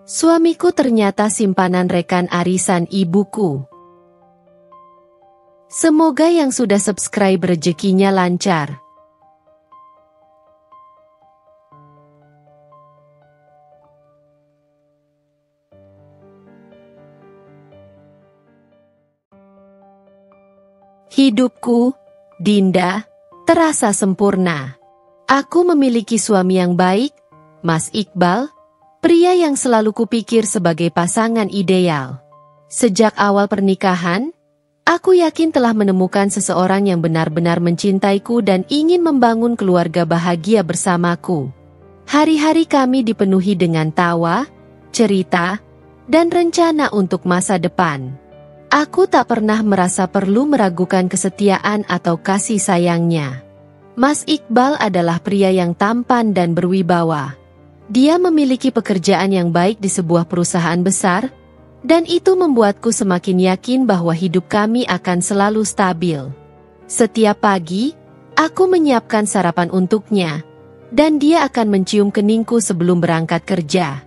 Suamiku ternyata simpanan rekan arisan ibuku. Semoga yang sudah subscribe rezekinya lancar. Hidupku, Dinda, terasa sempurna. Aku memiliki suami yang baik, Mas Iqbal, pria yang selalu kupikir sebagai pasangan ideal. Sejak awal pernikahan, aku yakin telah menemukan seseorang yang benar-benar mencintaiku dan ingin membangun keluarga bahagia bersamaku. Hari-hari kami dipenuhi dengan tawa, cerita, dan rencana untuk masa depan. Aku tak pernah merasa perlu meragukan kesetiaan atau kasih sayangnya. Mas Iqbal adalah pria yang tampan dan berwibawa. Dia memiliki pekerjaan yang baik di sebuah perusahaan besar, dan itu membuatku semakin yakin bahwa hidup kami akan selalu stabil. Setiap pagi, aku menyiapkan sarapan untuknya, dan dia akan mencium keningku sebelum berangkat kerja.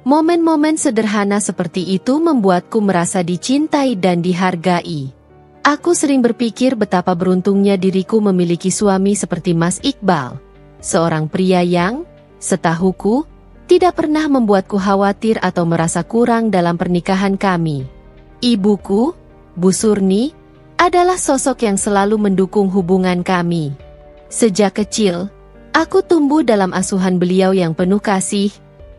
Momen-momen sederhana seperti itu membuatku merasa dicintai dan dihargai. Aku sering berpikir betapa beruntungnya diriku memiliki suami seperti Mas Iqbal, seorang pria yang, setahuku, tidak pernah membuatku khawatir atau merasa kurang dalam pernikahan kami. Ibuku, Bu Surni, adalah sosok yang selalu mendukung hubungan kami. Sejak kecil, aku tumbuh dalam asuhan beliau yang penuh kasih,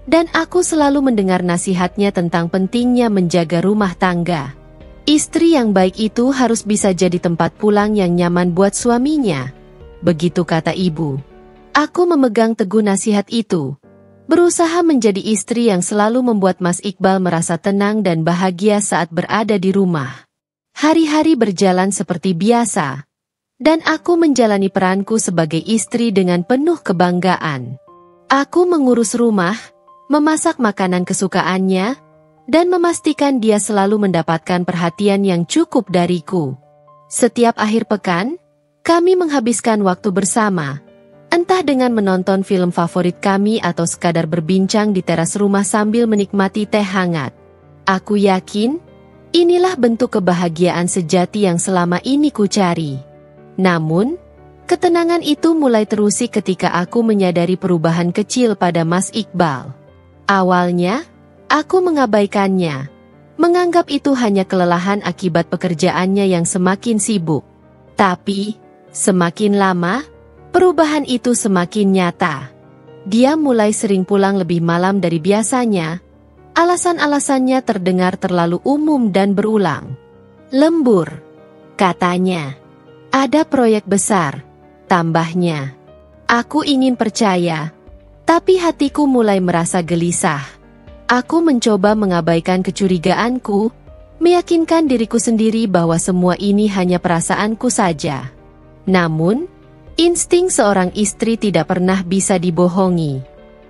dan aku selalu mendengar nasihatnya tentang pentingnya menjaga rumah tangga. Istri yang baik itu harus bisa jadi tempat pulang yang nyaman buat suaminya. Begitu kata ibu. Aku memegang teguh nasihat itu, berusaha menjadi istri yang selalu membuat Mas Iqbal merasa tenang dan bahagia saat berada di rumah. Hari-hari berjalan seperti biasa, dan aku menjalani peranku sebagai istri dengan penuh kebanggaan. Aku mengurus rumah, memasak makanan kesukaannya, dan memastikan dia selalu mendapatkan perhatian yang cukup dariku. Setiap akhir pekan, kami menghabiskan waktu bersama, entah dengan menonton film favorit kami atau sekadar berbincang di teras rumah sambil menikmati teh hangat. Aku yakin, inilah bentuk kebahagiaan sejati yang selama ini ku cari. Namun, ketenangan itu mulai terusik ketika aku menyadari perubahan kecil pada Mas Iqbal. Awalnya, aku mengabaikannya, menganggap itu hanya kelelahan akibat pekerjaannya yang semakin sibuk. Tapi, semakin lama, perubahan itu semakin nyata. Dia mulai sering pulang lebih malam dari biasanya. Alasan-alasannya terdengar terlalu umum dan berulang. Lembur, katanya. Ada proyek besar, tambahnya. Aku ingin percaya, tapi hatiku mulai merasa gelisah. Aku mencoba mengabaikan kecurigaanku, meyakinkan diriku sendiri bahwa semua ini hanya perasaanku saja. Namun, insting seorang istri tidak pernah bisa dibohongi.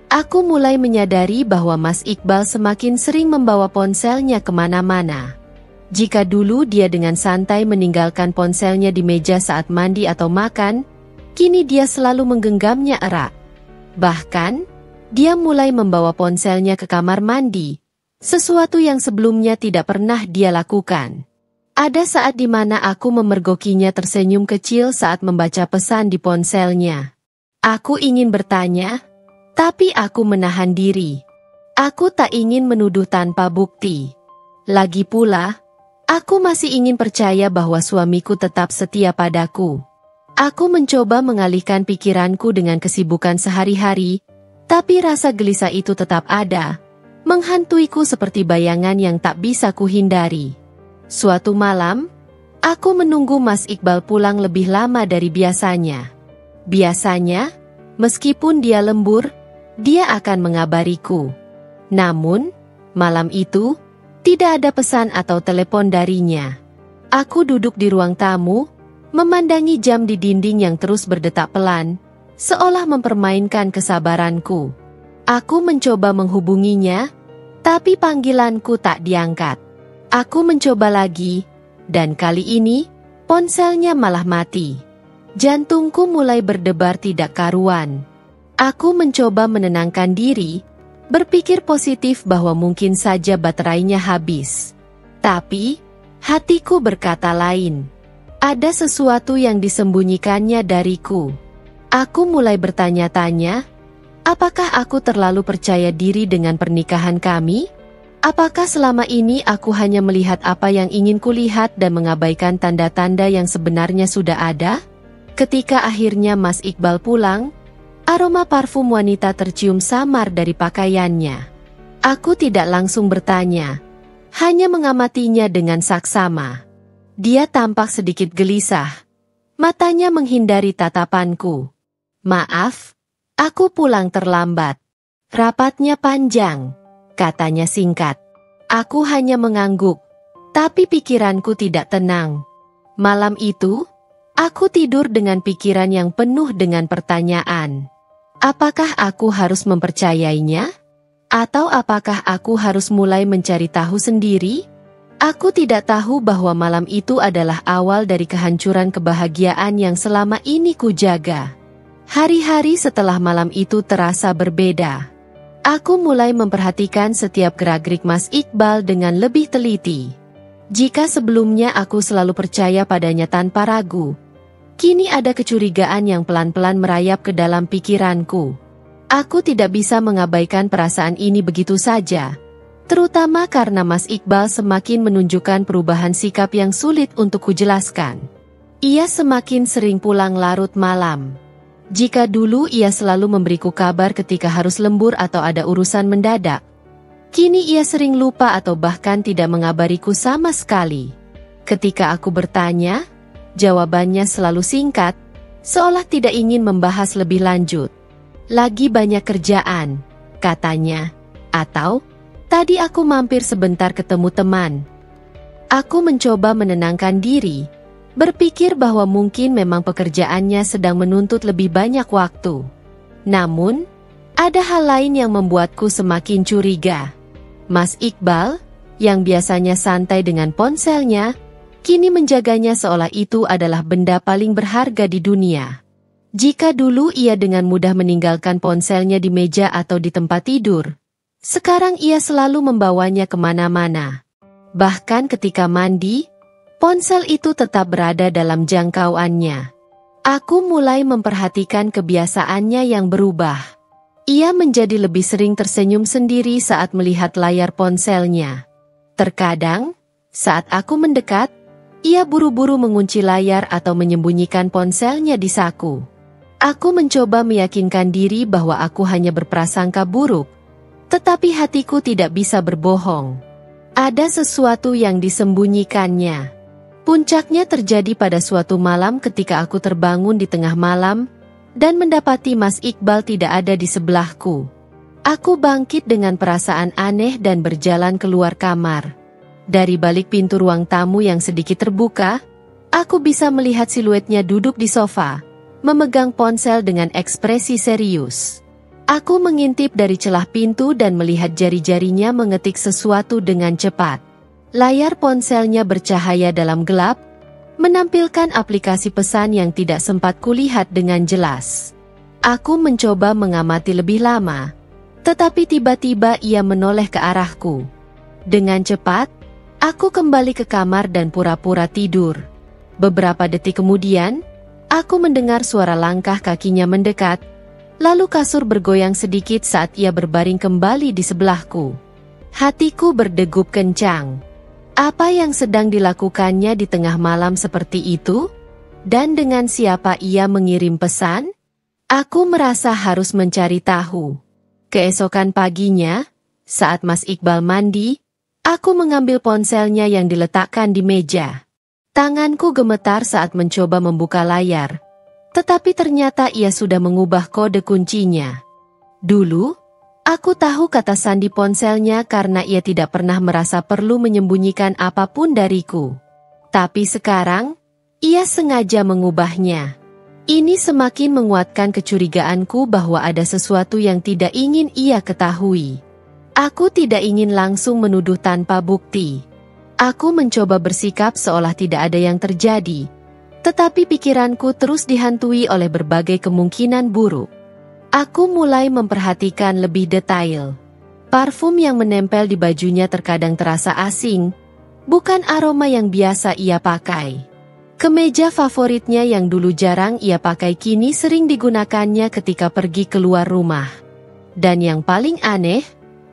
Aku mulai menyadari bahwa Mas Iqbal semakin sering membawa ponselnya kemana-mana. Jika dulu dia dengan santai meninggalkan ponselnya di meja saat mandi atau makan, kini dia selalu menggenggamnya erat. Bahkan, dia mulai membawa ponselnya ke kamar mandi, sesuatu yang sebelumnya tidak pernah dia lakukan. Ada saat di mana aku memergokinya tersenyum kecil saat membaca pesan di ponselnya. Aku ingin bertanya, tapi aku menahan diri. Aku tak ingin menuduh tanpa bukti. Lagi pula, aku masih ingin percaya bahwa suamiku tetap setia padaku. Aku mencoba mengalihkan pikiranku dengan kesibukan sehari-hari, tapi rasa gelisah itu tetap ada, menghantuiku seperti bayangan yang tak bisa kuhindari. Suatu malam, aku menunggu Mas Iqbal pulang lebih lama dari biasanya. Biasanya, meskipun dia lembur, dia akan mengabariku. Namun, malam itu, tidak ada pesan atau telepon darinya. Aku duduk di ruang tamu, memandangi jam di dinding yang terus berdetak pelan, seolah mempermainkan kesabaranku. Aku mencoba menghubunginya, tapi panggilanku tak diangkat. Aku mencoba lagi, dan kali ini, ponselnya malah mati. Jantungku mulai berdebar tidak karuan. Aku mencoba menenangkan diri, berpikir positif bahwa mungkin saja baterainya habis. Tapi, hatiku berkata lain. Ada sesuatu yang disembunyikannya dariku. Aku mulai bertanya-tanya, apakah aku terlalu percaya diri dengan pernikahan kami? Apakah selama ini aku hanya melihat apa yang ingin kulihat dan mengabaikan tanda-tanda yang sebenarnya sudah ada? Ketika akhirnya Mas Iqbal pulang, aroma parfum wanita tercium samar dari pakaiannya. Aku tidak langsung bertanya, hanya mengamatinya dengan saksama. Dia tampak sedikit gelisah. Matanya menghindari tatapanku. Maaf, aku pulang terlambat. Rapatnya panjang, katanya singkat. Aku hanya mengangguk, tapi pikiranku tidak tenang. Malam itu, aku tidur dengan pikiran yang penuh dengan pertanyaan. Apakah aku harus mempercayainya? Atau apakah aku harus mulai mencari tahu sendiri? Aku tidak tahu bahwa malam itu adalah awal dari kehancuran kebahagiaan yang selama ini kujaga. Hari-hari setelah malam itu terasa berbeda. Aku mulai memperhatikan setiap gerak-gerik Mas Iqbal dengan lebih teliti. Jika sebelumnya aku selalu percaya padanya tanpa ragu, kini ada kecurigaan yang pelan-pelan merayap ke dalam pikiranku. Aku tidak bisa mengabaikan perasaan ini begitu saja, terutama karena Mas Iqbal semakin menunjukkan perubahan sikap yang sulit untuk kujelaskan. Ia semakin sering pulang larut malam. Jika dulu ia selalu memberiku kabar ketika harus lembur atau ada urusan mendadak, kini ia sering lupa atau bahkan tidak mengabariku sama sekali. Ketika aku bertanya, jawabannya selalu singkat, seolah tidak ingin membahas lebih lanjut. Lagi banyak kerjaan, katanya. Atau, tadi aku mampir sebentar ketemu teman. Aku mencoba menenangkan diri, berpikir bahwa mungkin memang pekerjaannya sedang menuntut lebih banyak waktu. Namun, ada hal lain yang membuatku semakin curiga. Mas Iqbal, yang biasanya santai dengan ponselnya, kini menjaganya seolah itu adalah benda paling berharga di dunia. Jika dulu ia dengan mudah meninggalkan ponselnya di meja atau di tempat tidur, sekarang ia selalu membawanya kemana-mana. Bahkan ketika mandi, ponsel itu tetap berada dalam jangkauannya. Aku mulai memperhatikan kebiasaannya yang berubah. Ia menjadi lebih sering tersenyum sendiri saat melihat layar ponselnya. Terkadang, saat aku mendekat, ia buru-buru mengunci layar atau menyembunyikan ponselnya di saku. Aku mencoba meyakinkan diri bahwa aku hanya berprasangka buruk, tetapi hatiku tidak bisa berbohong. Ada sesuatu yang disembunyikannya. Puncaknya terjadi pada suatu malam ketika aku terbangun di tengah malam dan mendapati Mas Iqbal tidak ada di sebelahku. Aku bangkit dengan perasaan aneh dan berjalan keluar kamar. Dari balik pintu ruang tamu yang sedikit terbuka, aku bisa melihat siluetnya duduk di sofa, memegang ponsel dengan ekspresi serius. Aku mengintip dari celah pintu dan melihat jari-jarinya mengetik sesuatu dengan cepat. Layar ponselnya bercahaya dalam gelap, menampilkan aplikasi pesan yang tidak sempat kulihat dengan jelas. Aku mencoba mengamati lebih lama, tetapi tiba-tiba ia menoleh ke arahku. Dengan cepat, aku kembali ke kamar dan pura-pura tidur. Beberapa detik kemudian, aku mendengar suara langkah kakinya mendekat, lalu kasur bergoyang sedikit saat ia berbaring kembali di sebelahku. Hatiku berdegup kencang. Apa yang sedang dilakukannya di tengah malam seperti itu? Dan dengan siapa ia mengirim pesan? Aku merasa harus mencari tahu. Keesokan paginya, saat Mas Iqbal mandi, aku mengambil ponselnya yang diletakkan di meja. Tanganku gemetar saat mencoba membuka layar, tetapi ternyata ia sudah mengubah kode kuncinya. Dulu, aku tahu kata sandi ponselnya karena ia tidak pernah merasa perlu menyembunyikan apapun dariku. Tapi sekarang, ia sengaja mengubahnya. Ini semakin menguatkan kecurigaanku bahwa ada sesuatu yang tidak ingin ia ketahui. Aku tidak ingin langsung menuduh tanpa bukti. Aku mencoba bersikap seolah tidak ada yang terjadi, tetapi pikiranku terus dihantui oleh berbagai kemungkinan buruk. Aku mulai memperhatikan lebih detail. Parfum yang menempel di bajunya terkadang terasa asing, bukan aroma yang biasa ia pakai. Kemeja favoritnya yang dulu jarang ia pakai kini sering digunakannya ketika pergi keluar rumah. Dan yang paling aneh,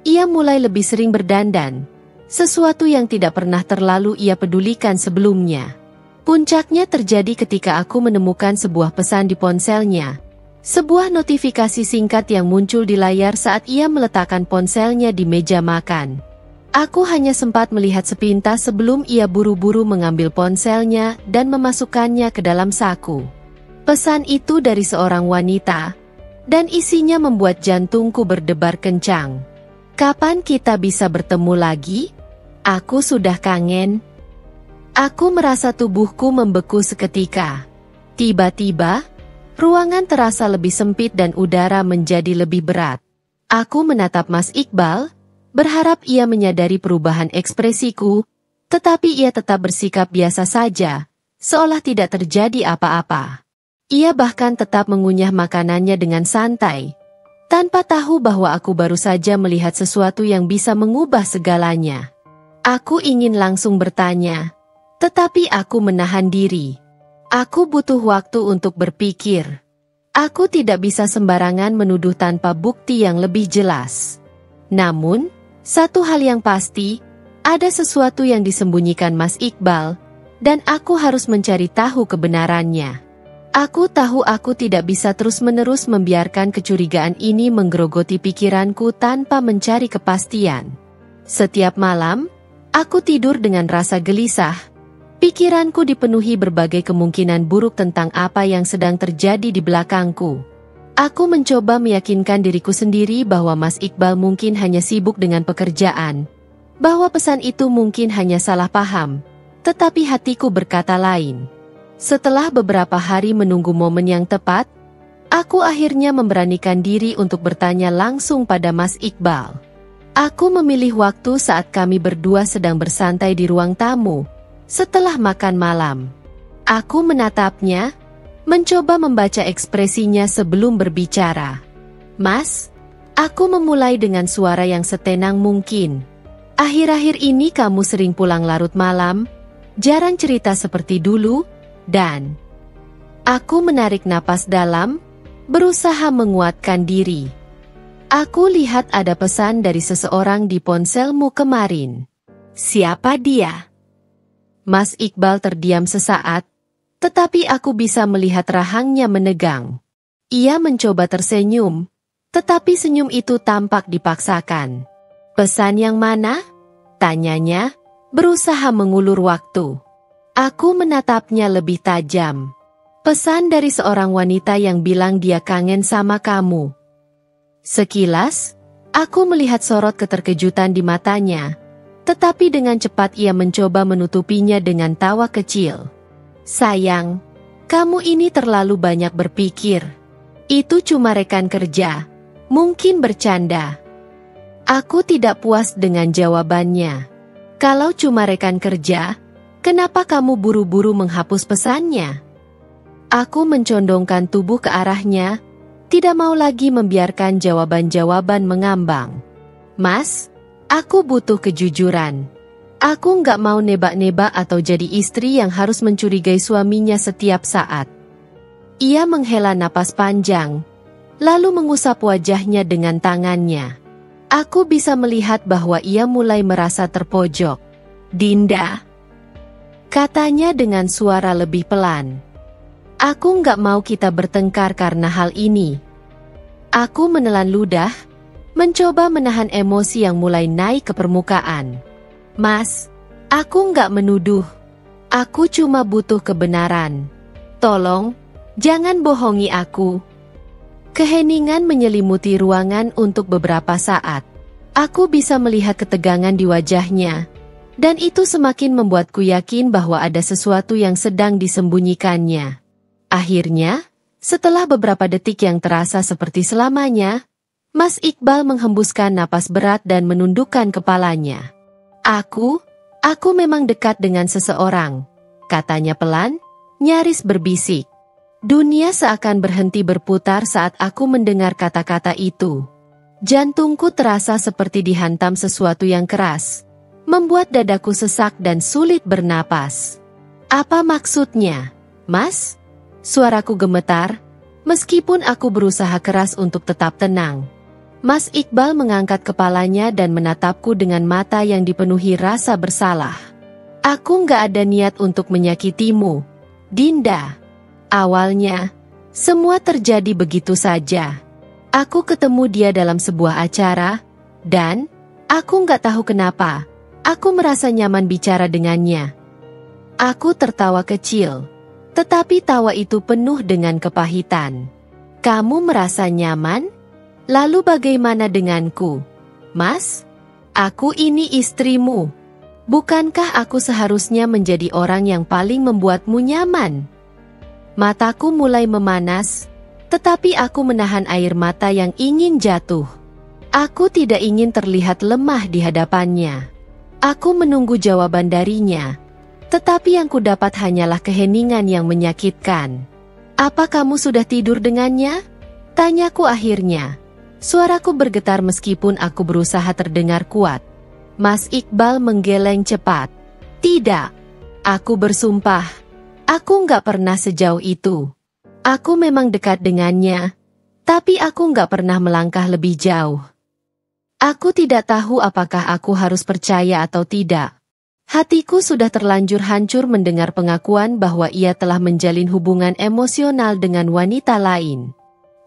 ia mulai lebih sering berdandan, sesuatu yang tidak pernah terlalu ia pedulikan sebelumnya. Puncaknya terjadi ketika aku menemukan sebuah pesan di ponselnya. Sebuah notifikasi singkat yang muncul di layar saat ia meletakkan ponselnya di meja makan. Aku hanya sempat melihat sepintas sebelum ia buru-buru mengambil ponselnya dan memasukkannya ke dalam saku. Pesan itu dari seorang wanita, dan isinya membuat jantungku berdebar kencang. Kapan kita bisa bertemu lagi? Aku sudah kangen. Aku merasa tubuhku membeku seketika. Tiba-tiba, ruangan terasa lebih sempit dan udara menjadi lebih berat. Aku menatap Mas Iqbal, berharap ia menyadari perubahan ekspresiku, tetapi ia tetap bersikap biasa saja, seolah tidak terjadi apa-apa. Ia bahkan tetap mengunyah makanannya dengan santai, tanpa tahu bahwa aku baru saja melihat sesuatu yang bisa mengubah segalanya. Aku ingin langsung bertanya, tetapi aku menahan diri. Aku butuh waktu untuk berpikir. Aku tidak bisa sembarangan menuduh tanpa bukti yang lebih jelas. Namun, satu hal yang pasti, ada sesuatu yang disembunyikan Mas Iqbal, dan aku harus mencari tahu kebenarannya. Aku tahu aku tidak bisa terus-menerus membiarkan kecurigaan ini menggerogoti pikiranku tanpa mencari kepastian. Setiap malam, aku tidur dengan rasa gelisah. Pikiranku dipenuhi berbagai kemungkinan buruk tentang apa yang sedang terjadi di belakangku. Aku mencoba meyakinkan diriku sendiri bahwa Mas Iqbal mungkin hanya sibuk dengan pekerjaan, bahwa pesan itu mungkin hanya salah paham, tetapi hatiku berkata lain. Setelah beberapa hari menunggu momen yang tepat, aku akhirnya memberanikan diri untuk bertanya langsung pada Mas Iqbal. Aku memilih waktu saat kami berdua sedang bersantai di ruang tamu. Setelah makan malam, aku menatapnya, mencoba membaca ekspresinya sebelum berbicara. Mas, aku memulai dengan suara yang setenang mungkin. Akhir-akhir ini kamu sering pulang larut malam, jarang cerita seperti dulu, dan... Aku menarik napas dalam, berusaha menguatkan diri. Aku lihat ada pesan dari seseorang di ponselmu kemarin. Siapa dia? Mas Iqbal terdiam sesaat, tetapi aku bisa melihat rahangnya menegang. Ia mencoba tersenyum, tetapi senyum itu tampak dipaksakan. Pesan yang mana? Tanyanya, berusaha mengulur waktu. Aku menatapnya lebih tajam. Pesan dari seorang wanita yang bilang dia kangen sama kamu. Sekilas, aku melihat sorot keterkejutan di matanya. Tetapi dengan cepat ia mencoba menutupinya dengan tawa kecil. Sayang, kamu ini terlalu banyak berpikir. Itu cuma rekan kerja, mungkin bercanda. Aku tidak puas dengan jawabannya. Kalau cuma rekan kerja, kenapa kamu buru-buru menghapus pesannya? Aku mencondongkan tubuh ke arahnya, tidak mau lagi membiarkan jawaban-jawaban mengambang. Mas, aku butuh kejujuran. Aku nggak mau nebak-nebak atau jadi istri yang harus mencurigai suaminya setiap saat. Ia menghela napas panjang, lalu mengusap wajahnya dengan tangannya. Aku bisa melihat bahwa ia mulai merasa terpojok. Dinda, katanya dengan suara lebih pelan. Aku nggak mau kita bertengkar karena hal ini. Aku menelan ludah, mencoba menahan emosi yang mulai naik ke permukaan. Mas, aku nggak menuduh. Aku cuma butuh kebenaran. Tolong, jangan bohongi aku. Keheningan menyelimuti ruangan untuk beberapa saat. Aku bisa melihat ketegangan di wajahnya, dan itu semakin membuatku yakin bahwa ada sesuatu yang sedang disembunyikannya. Akhirnya, setelah beberapa detik yang terasa seperti selamanya, Mas Iqbal menghembuskan napas berat dan menundukkan kepalanya. Aku memang dekat dengan seseorang, katanya pelan, nyaris berbisik. Dunia seakan berhenti berputar saat aku mendengar kata-kata itu. Jantungku terasa seperti dihantam sesuatu yang keras, membuat dadaku sesak dan sulit bernapas. Apa maksudnya, Mas? Suaraku gemetar, meskipun aku berusaha keras untuk tetap tenang. Mas Iqbal mengangkat kepalanya dan menatapku dengan mata yang dipenuhi rasa bersalah. Aku nggak ada niat untuk menyakitimu, Dinda. Awalnya, semua terjadi begitu saja. Aku ketemu dia dalam sebuah acara, dan aku nggak tahu kenapa, aku merasa nyaman bicara dengannya. Aku tertawa kecil, tetapi tawa itu penuh dengan kepahitan. Kamu merasa nyaman? Lalu bagaimana denganku, Mas? Aku ini istrimu. Bukankah aku seharusnya menjadi orang yang paling membuatmu nyaman? Mataku mulai memanas, tetapi aku menahan air mata yang ingin jatuh. Aku tidak ingin terlihat lemah di hadapannya. Aku menunggu jawaban darinya, tetapi yang kudapat hanyalah keheningan yang menyakitkan. Apa kamu sudah tidur dengannya? Tanyaku akhirnya. Suaraku bergetar meskipun aku berusaha terdengar kuat. Mas Iqbal menggeleng cepat. Tidak. Aku bersumpah. Aku nggak pernah sejauh itu. Aku memang dekat dengannya, tapi aku nggak pernah melangkah lebih jauh. Aku tidak tahu apakah aku harus percaya atau tidak. Hatiku sudah terlanjur hancur mendengar pengakuan bahwa ia telah menjalin hubungan emosional dengan wanita lain.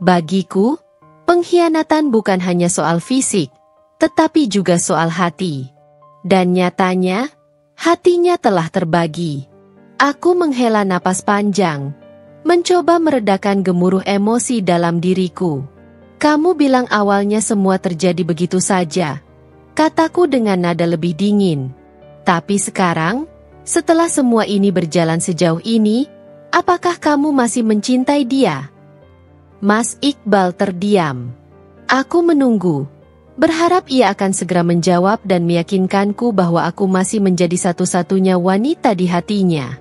Bagiku, pengkhianatan bukan hanya soal fisik, tetapi juga soal hati. Dan nyatanya, hatinya telah terbagi. Aku menghela napas panjang, mencoba meredakan gemuruh emosi dalam diriku. Kamu bilang awalnya semua terjadi begitu saja, kataku dengan nada lebih dingin. Tapi sekarang, setelah semua ini berjalan sejauh ini, apakah kamu masih mencintai dia? Mas Iqbal terdiam. Aku menunggu, berharap ia akan segera menjawab dan meyakinkanku bahwa aku masih menjadi satu-satunya wanita di hatinya.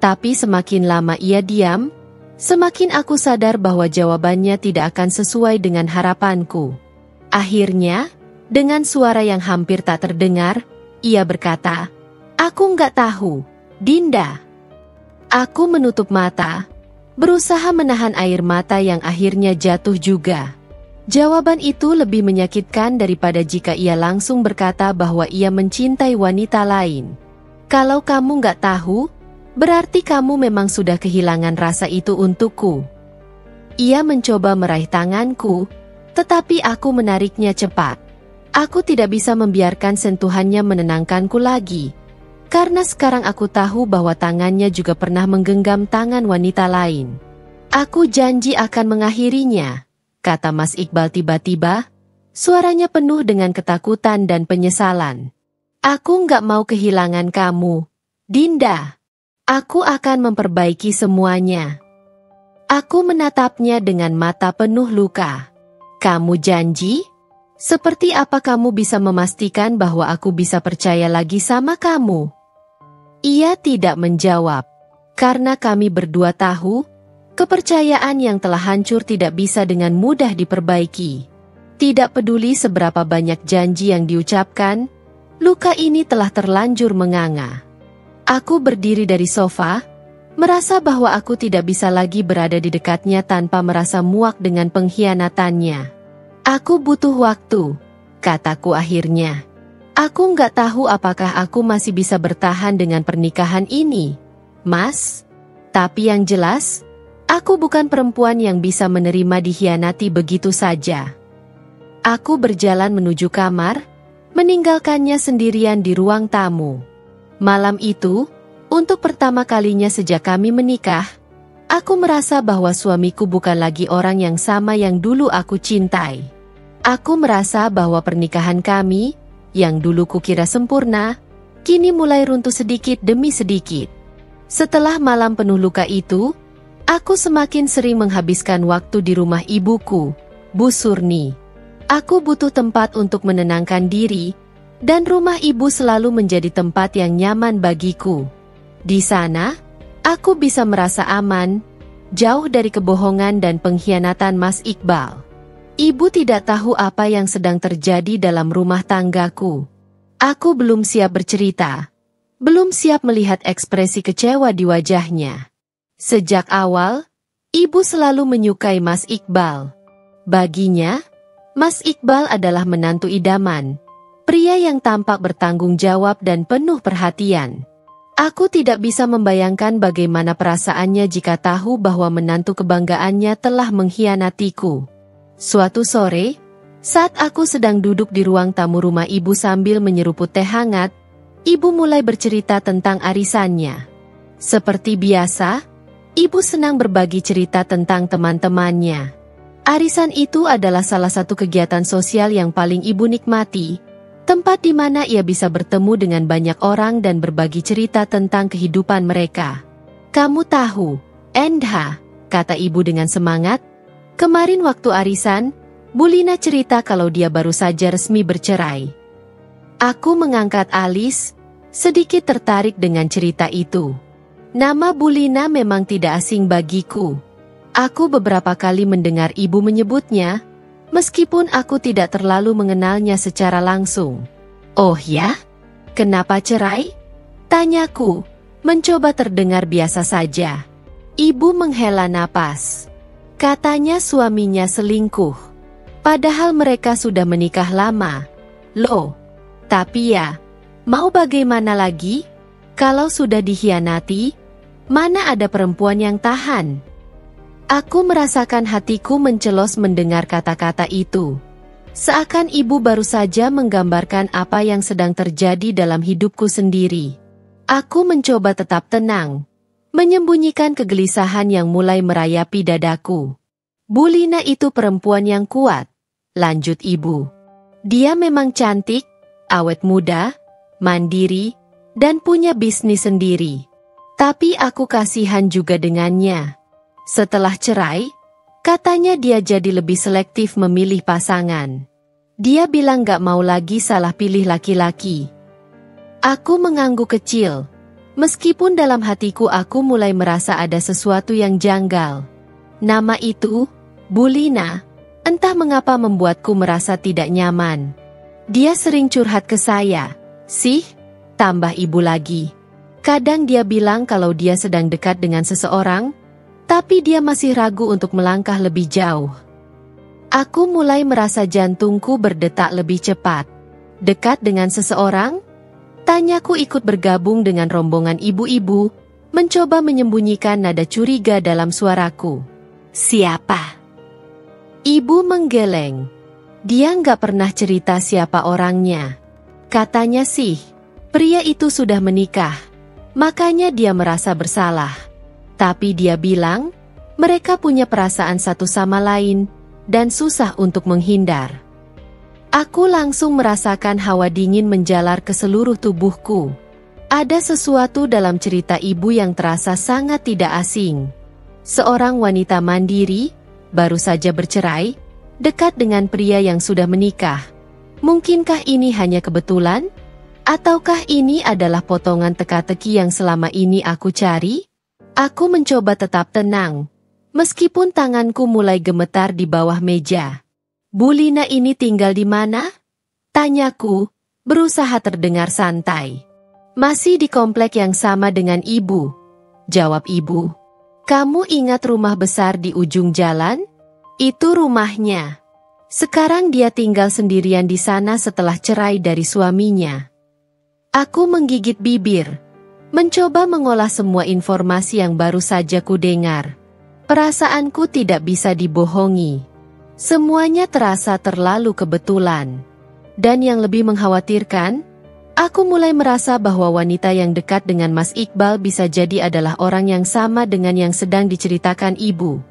Tapi semakin lama ia diam, semakin aku sadar bahwa jawabannya tidak akan sesuai dengan harapanku. Akhirnya, dengan suara yang hampir tak terdengar, ia berkata, "Aku nggak tahu, Dinda." Aku menutup mata, berusaha menahan air mata yang akhirnya jatuh juga. Jawaban itu lebih menyakitkan daripada jika ia langsung berkata bahwa ia mencintai wanita lain. Kalau kamu nggak tahu, berarti kamu memang sudah kehilangan rasa itu untukku. Ia mencoba meraih tanganku, tetapi aku menariknya cepat. Aku tidak bisa membiarkan sentuhannya menenangkanku lagi, karena sekarang aku tahu bahwa tangannya juga pernah menggenggam tangan wanita lain. Aku janji akan mengakhirinya, kata Mas Iqbal tiba-tiba, suaranya penuh dengan ketakutan dan penyesalan. Aku nggak mau kehilangan kamu, Dinda. Aku akan memperbaiki semuanya. Aku menatapnya dengan mata penuh luka. Kamu janji? Seperti apa kamu bisa memastikan bahwa aku bisa percaya lagi sama kamu? Ia tidak menjawab. Karena kami berdua tahu, kepercayaan yang telah hancur tidak bisa dengan mudah diperbaiki. Tidak peduli seberapa banyak janji yang diucapkan, luka ini telah terlanjur menganga. Aku berdiri dari sofa, merasa bahwa aku tidak bisa lagi berada di dekatnya tanpa merasa muak dengan pengkhianatannya. Aku butuh waktu, kataku akhirnya. Aku nggak tahu apakah aku masih bisa bertahan dengan pernikahan ini, Mas. Tapi yang jelas, aku bukan perempuan yang bisa menerima dikhianati begitu saja. Aku berjalan menuju kamar, meninggalkannya sendirian di ruang tamu. Malam itu, untuk pertama kalinya sejak kami menikah, aku merasa bahwa suamiku bukan lagi orang yang sama yang dulu aku cintai. Aku merasa bahwa pernikahan kami, yang dulu kukira sempurna, kini mulai runtuh sedikit demi sedikit. Setelah malam penuh luka itu, aku semakin sering menghabiskan waktu di rumah ibuku, Bu Surni. Aku butuh tempat untuk menenangkan diri, dan rumah ibu selalu menjadi tempat yang nyaman bagiku. Di sana, aku bisa merasa aman, jauh dari kebohongan dan pengkhianatan Mas Iqbal. Ibu tidak tahu apa yang sedang terjadi dalam rumah tanggaku. Aku belum siap bercerita. Belum siap melihat ekspresi kecewa di wajahnya. Sejak awal, ibu selalu menyukai Mas Iqbal. Baginya, Mas Iqbal adalah menantu idaman. Pria yang tampak bertanggung jawab dan penuh perhatian. Aku tidak bisa membayangkan bagaimana perasaannya jika tahu bahwa menantu kebanggaannya telah mengkhianatiku. Suatu sore, saat aku sedang duduk di ruang tamu rumah ibu sambil menyeruput teh hangat, ibu mulai bercerita tentang arisannya. Seperti biasa, ibu senang berbagi cerita tentang teman-temannya. Arisan itu adalah salah satu kegiatan sosial yang paling ibu nikmati. Tempat di mana ia bisa bertemu dengan banyak orang dan berbagi cerita tentang kehidupan mereka. Kamu tahu, Endha, kata ibu dengan semangat. Kemarin waktu arisan, Bulina cerita kalau dia baru saja resmi bercerai. Aku mengangkat alis, sedikit tertarik dengan cerita itu. Nama Bulina memang tidak asing bagiku. Aku beberapa kali mendengar ibu menyebutnya, meskipun aku tidak terlalu mengenalnya secara langsung. Oh ya? Kenapa cerai? Tanyaku, mencoba terdengar biasa saja. Ibu menghela napas. Katanya suaminya selingkuh. Padahal mereka sudah menikah lama. Loh, tapi ya, mau bagaimana lagi? Kalau sudah dikhianati, mana ada perempuan yang tahan? Aku merasakan hatiku mencelos mendengar kata-kata itu. Seakan ibu baru saja menggambarkan apa yang sedang terjadi dalam hidupku sendiri. Aku mencoba tetap tenang, menyembunyikan kegelisahan yang mulai merayapi dadaku. Bulina itu perempuan yang kuat, lanjut ibu. Dia memang cantik, awet muda, mandiri, dan punya bisnis sendiri. Tapi aku kasihan juga dengannya. Setelah cerai, katanya dia jadi lebih selektif memilih pasangan. Dia bilang gak mau lagi salah pilih laki-laki. Aku mengangguk kecil. Meskipun dalam hatiku aku mulai merasa ada sesuatu yang janggal. Nama itu, Bulina, entah mengapa membuatku merasa tidak nyaman. Dia sering curhat ke saya. Sih, tambah ibu lagi. Kadang dia bilang kalau dia sedang dekat dengan seseorang, tapi dia masih ragu untuk melangkah lebih jauh. Aku mulai merasa jantungku berdetak lebih cepat. Dekat dengan seseorang? Tanyaku ikut bergabung dengan rombongan ibu-ibu, mencoba menyembunyikan nada curiga dalam suaraku. Siapa? Ibu menggeleng. Dia nggak pernah cerita siapa orangnya. Katanya sih, pria itu sudah menikah. Makanya dia merasa bersalah. Tapi dia bilang, mereka punya perasaan satu sama lain, dan susah untuk menghindar. Aku langsung merasakan hawa dingin menjalar ke seluruh tubuhku. Ada sesuatu dalam cerita ibu yang terasa sangat tidak asing. Seorang wanita mandiri, baru saja bercerai, dekat dengan pria yang sudah menikah. Mungkinkah ini hanya kebetulan? Ataukah ini adalah potongan teka-teki yang selama ini aku cari? Aku mencoba tetap tenang, meskipun tanganku mulai gemetar di bawah meja. Bulina ini tinggal di mana? Tanyaku, berusaha terdengar santai. Masih di komplek yang sama dengan ibu, jawab ibu. Kamu ingat rumah besar di ujung jalan? Itu rumahnya. Sekarang dia tinggal sendirian di sana setelah cerai dari suaminya. Aku menggigit bibir. Mencoba mengolah semua informasi yang baru saja kudengar. Perasaanku tidak bisa dibohongi. Semuanya terasa terlalu kebetulan. Dan yang lebih mengkhawatirkan, aku mulai merasa bahwa wanita yang dekat dengan Mas Iqbal bisa jadi adalah orang yang sama dengan yang sedang diceritakan ibu.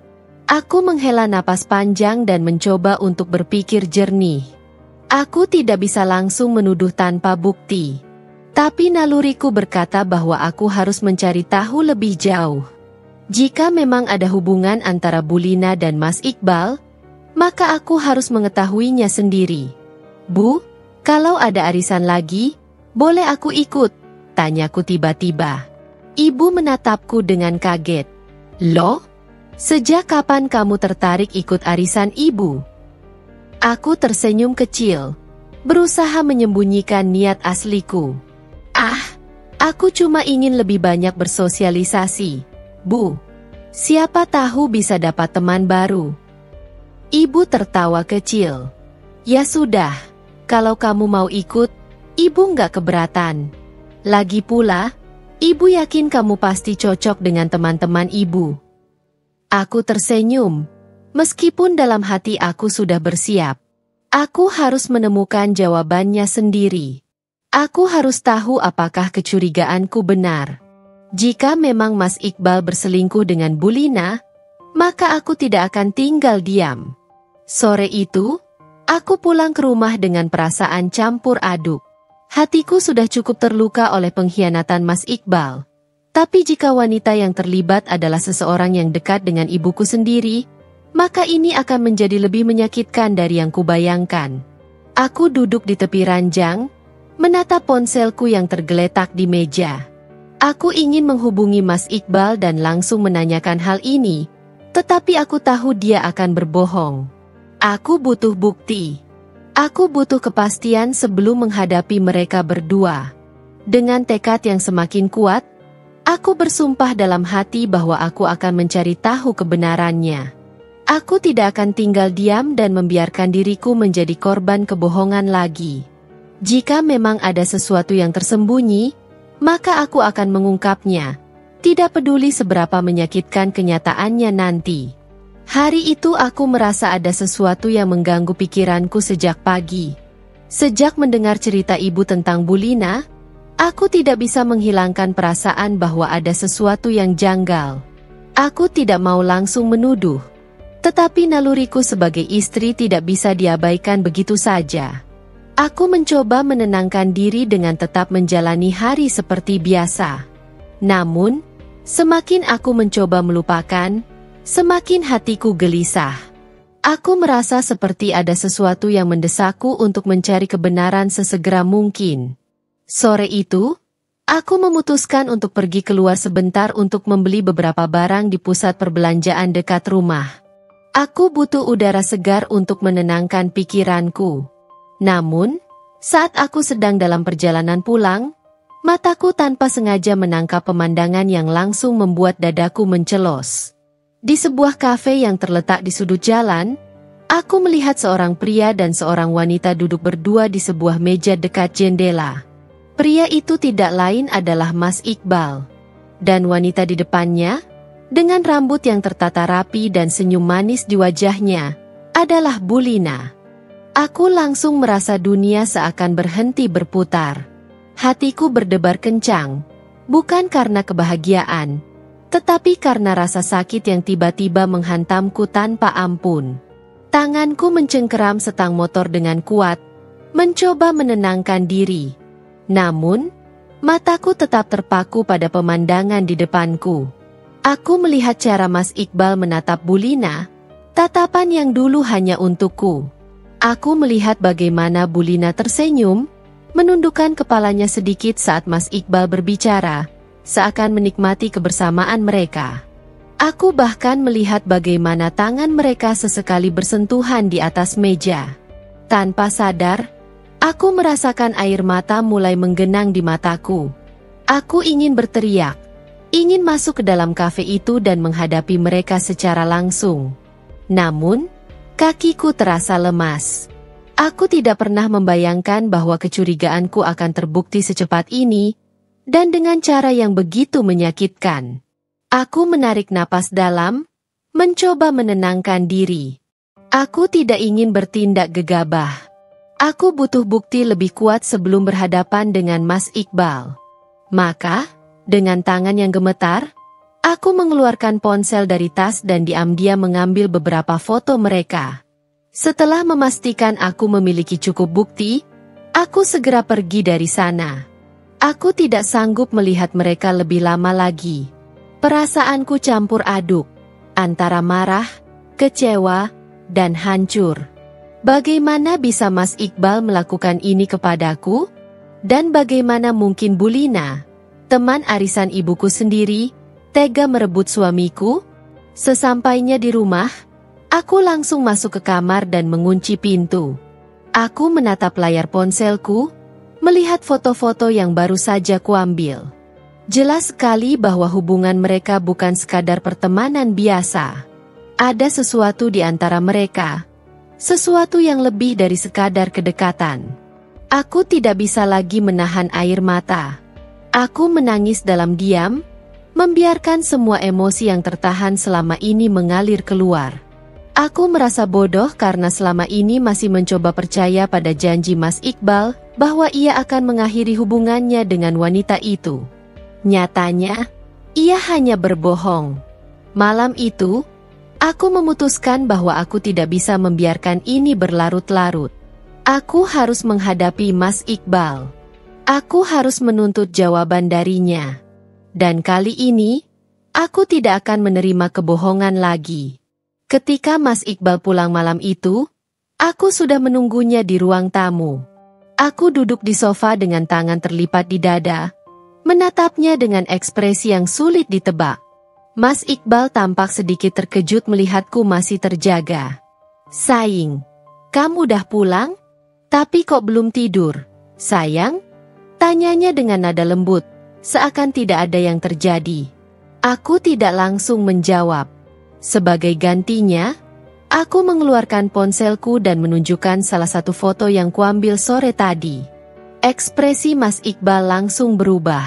Aku menghela napas panjang dan mencoba untuk berpikir jernih. Aku tidak bisa langsung menuduh tanpa bukti. Tapi naluriku berkata bahwa aku harus mencari tahu lebih jauh. Jika memang ada hubungan antara Bulina dan Mas Iqbal, maka aku harus mengetahuinya sendiri. Bu, kalau ada arisan lagi, boleh aku ikut? Tanyaku tiba-tiba. Ibu menatapku dengan kaget. Loh? Sejak kapan kamu tertarik ikut arisan ibu? Aku tersenyum kecil, berusaha menyembunyikan niat asliku. Aku cuma ingin lebih banyak bersosialisasi, Bu. Siapa tahu bisa dapat teman baru. Ibu tertawa kecil. Ya sudah, kalau kamu mau ikut, Ibu nggak keberatan. Lagi pula, Ibu yakin kamu pasti cocok dengan teman-teman Ibu. Aku tersenyum, meskipun dalam hati aku sudah bersiap. Aku harus menemukan jawabannya sendiri. Aku harus tahu apakah kecurigaanku benar. Jika memang Mas Iqbal berselingkuh dengan Bu Lina, maka aku tidak akan tinggal diam. Sore itu, aku pulang ke rumah dengan perasaan campur aduk. Hatiku sudah cukup terluka oleh pengkhianatan Mas Iqbal. Tapi jika wanita yang terlibat adalah seseorang yang dekat dengan ibuku sendiri, maka ini akan menjadi lebih menyakitkan dari yang kubayangkan. Aku duduk di tepi ranjang, menatap ponselku yang tergeletak di meja. Aku ingin menghubungi Mas Iqbal dan langsung menanyakan hal ini, tetapi aku tahu dia akan berbohong. Aku butuh bukti. Aku butuh kepastian sebelum menghadapi mereka berdua. Dengan tekad yang semakin kuat, aku bersumpah dalam hati bahwa aku akan mencari tahu kebenarannya. Aku tidak akan tinggal diam dan membiarkan diriku menjadi korban kebohongan lagi. Jika memang ada sesuatu yang tersembunyi, maka aku akan mengungkapnya, tidak peduli seberapa menyakitkan kenyataannya nanti. Hari itu aku merasa ada sesuatu yang mengganggu pikiranku sejak pagi. Sejak mendengar cerita ibu tentang Bu Lina, aku tidak bisa menghilangkan perasaan bahwa ada sesuatu yang janggal. Aku tidak mau langsung menuduh, tetapi naluriku sebagai istri tidak bisa diabaikan begitu saja. Aku mencoba menenangkan diri dengan tetap menjalani hari seperti biasa. Namun, semakin aku mencoba melupakan, semakin hatiku gelisah. Aku merasa seperti ada sesuatu yang mendesakku untuk mencari kebenaran sesegera mungkin. Sore itu, aku memutuskan untuk pergi keluar sebentar untuk membeli beberapa barang di pusat perbelanjaan dekat rumah. Aku butuh udara segar untuk menenangkan pikiranku. Namun, saat aku sedang dalam perjalanan pulang, mataku tanpa sengaja menangkap pemandangan yang langsung membuat dadaku mencelos. Di sebuah kafe yang terletak di sudut jalan, aku melihat seorang pria dan seorang wanita duduk berdua di sebuah meja dekat jendela. Pria itu tidak lain adalah Mas Iqbal. Dan wanita di depannya, dengan rambut yang tertata rapi dan senyum manis di wajahnya, adalah Bu Lina. Aku langsung merasa dunia seakan berhenti berputar. Hatiku berdebar kencang, bukan karena kebahagiaan, tetapi karena rasa sakit yang tiba-tiba menghantamku tanpa ampun. Tanganku mencengkeram setang motor dengan kuat, mencoba menenangkan diri. Namun, mataku tetap terpaku pada pemandangan di depanku. Aku melihat cara Mas Iqbal menatap Bu Lina, tatapan yang dulu hanya untukku. Aku melihat bagaimana Bu Lina tersenyum, menundukkan kepalanya sedikit saat Mas Iqbal berbicara, seakan menikmati kebersamaan mereka. Aku bahkan melihat bagaimana tangan mereka sesekali bersentuhan di atas meja. Tanpa sadar, aku merasakan air mata mulai menggenang di mataku. Aku ingin berteriak, ingin masuk ke dalam kafe itu dan menghadapi mereka secara langsung. Namun, kakiku terasa lemas. Aku tidak pernah membayangkan bahwa kecurigaanku akan terbukti secepat ini, dan dengan cara yang begitu menyakitkan. Aku menarik napas dalam, mencoba menenangkan diri. Aku tidak ingin bertindak gegabah. Aku butuh bukti lebih kuat sebelum berhadapan dengan Mas Iqbal. Maka, dengan tangan yang gemetar, aku mengeluarkan ponsel dari tas dan diam-diam mengambil beberapa foto mereka. Setelah memastikan aku memiliki cukup bukti, aku segera pergi dari sana. Aku tidak sanggup melihat mereka lebih lama lagi. Perasaanku campur aduk, antara marah, kecewa, dan hancur. Bagaimana bisa Mas Iqbal melakukan ini kepadaku? Dan bagaimana mungkin Bu Lina, teman arisan ibuku sendiri, tega merebut suamiku? Sesampainya di rumah, Aku langsung masuk ke kamar dan mengunci pintu. Aku menatap layar ponselku, melihat foto-foto yang baru saja kuambil. Jelas sekali bahwa hubungan mereka bukan sekadar pertemanan biasa. Ada sesuatu di antara mereka, sesuatu yang lebih dari sekadar kedekatan. Aku tidak bisa lagi menahan air mata. Aku menangis dalam diam, membiarkan semua emosi yang tertahan selama ini mengalir keluar. Aku merasa bodoh karena selama ini masih mencoba percaya pada janji Mas Iqbal bahwa ia akan mengakhiri hubungannya dengan wanita itu. Nyatanya, ia hanya berbohong. Malam itu, aku memutuskan bahwa aku tidak bisa membiarkan ini berlarut-larut. Aku harus menghadapi Mas Iqbal. Aku harus menuntut jawaban darinya. Dan kali ini, aku tidak akan menerima kebohongan lagi. Ketika Mas Iqbal pulang malam itu, aku sudah menunggunya di ruang tamu. Aku duduk di sofa dengan tangan terlipat di dada, menatapnya dengan ekspresi yang sulit ditebak. Mas Iqbal tampak sedikit terkejut melihatku masih terjaga. "Saying, kamu udah pulang? Tapi kok belum tidur, sayang?" Tanyanya dengan nada lembut, seakan tidak ada yang terjadi. Aku tidak langsung menjawab. Sebagai gantinya, aku mengeluarkan ponselku dan menunjukkan salah satu foto yang kuambil sore tadi. Ekspresi Mas Iqbal langsung berubah.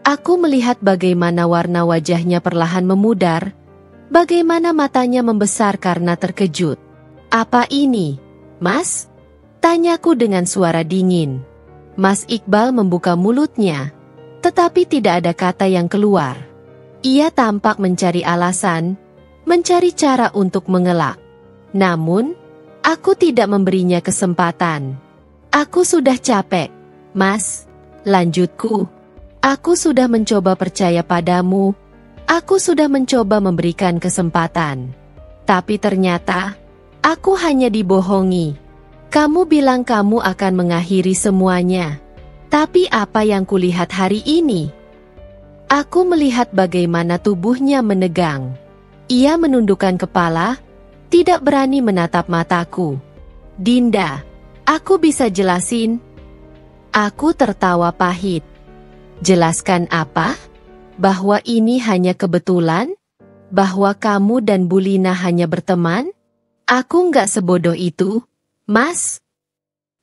Aku melihat bagaimana warna wajahnya perlahan memudar, bagaimana matanya membesar karena terkejut. "Apa ini, Mas?" tanyaku dengan suara dingin. Mas Iqbal membuka mulutnya, tetapi tidak ada kata yang keluar. Ia tampak mencari alasan, mencari cara untuk mengelak. Namun, aku tidak memberinya kesempatan. "Aku sudah capek, Mas," lanjutku. "Aku sudah mencoba percaya padamu. Aku sudah mencoba memberikan kesempatan. Tapi ternyata, aku hanya dibohongi. Kamu bilang kamu akan mengakhiri semuanya. Tapi apa yang kulihat hari ini?" Aku melihat bagaimana tubuhnya menegang. Ia menundukkan kepala, tidak berani menatap mataku. "Dinda, aku bisa jelasin?" Aku tertawa pahit. "Jelaskan apa? Bahwa ini hanya kebetulan? Bahwa kamu dan Bulina hanya berteman? Aku nggak sebodoh itu, Mas."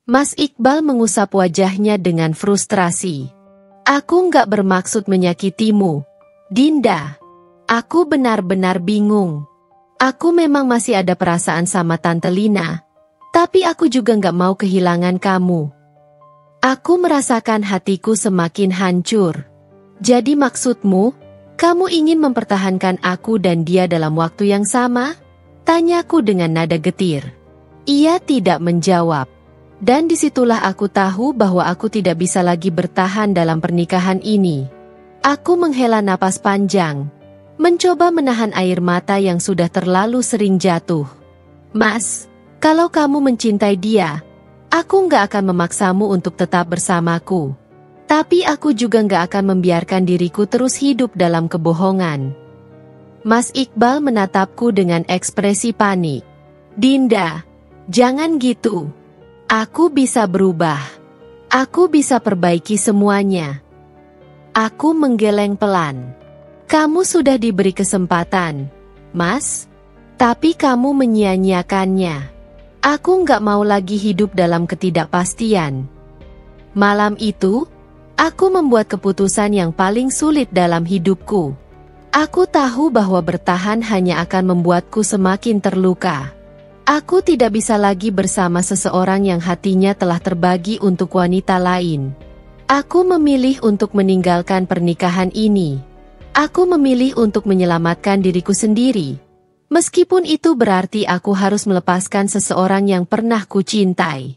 Mas Iqbal mengusap wajahnya dengan frustrasi. "Aku nggak bermaksud menyakitimu, Dinda. Aku benar-benar bingung. Aku memang masih ada perasaan sama Tante Lina, tapi aku juga nggak mau kehilangan kamu. Aku merasakan hatiku semakin hancur. Jadi maksudmu, kamu ingin mempertahankan aku dan dia dalam waktu yang sama?" tanyaku dengan nada getir. Ia tidak menjawab. Dan disitulah aku tahu bahwa aku tidak bisa lagi bertahan dalam pernikahan ini. Aku menghela napas panjang, mencoba menahan air mata yang sudah terlalu sering jatuh. "Mas, kalau kamu mencintai dia, aku nggak akan memaksamu untuk tetap bersamaku. Tapi aku juga nggak akan membiarkan diriku terus hidup dalam kebohongan." Mas Iqbal menatapku dengan ekspresi panik. "Dinda, jangan gitu. Aku bisa berubah. Aku bisa perbaiki semuanya." Aku menggeleng pelan. "Kamu sudah diberi kesempatan, Mas. Tapi kamu menyia-nyiakannya. Aku nggak mau lagi hidup dalam ketidakpastian." Malam itu, aku membuat keputusan yang paling sulit dalam hidupku. Aku tahu bahwa bertahan hanya akan membuatku semakin terluka. Aku tidak bisa lagi bersama seseorang yang hatinya telah terbagi untuk wanita lain. Aku memilih untuk meninggalkan pernikahan ini. Aku memilih untuk menyelamatkan diriku sendiri. Meskipun itu berarti aku harus melepaskan seseorang yang pernah kucintai.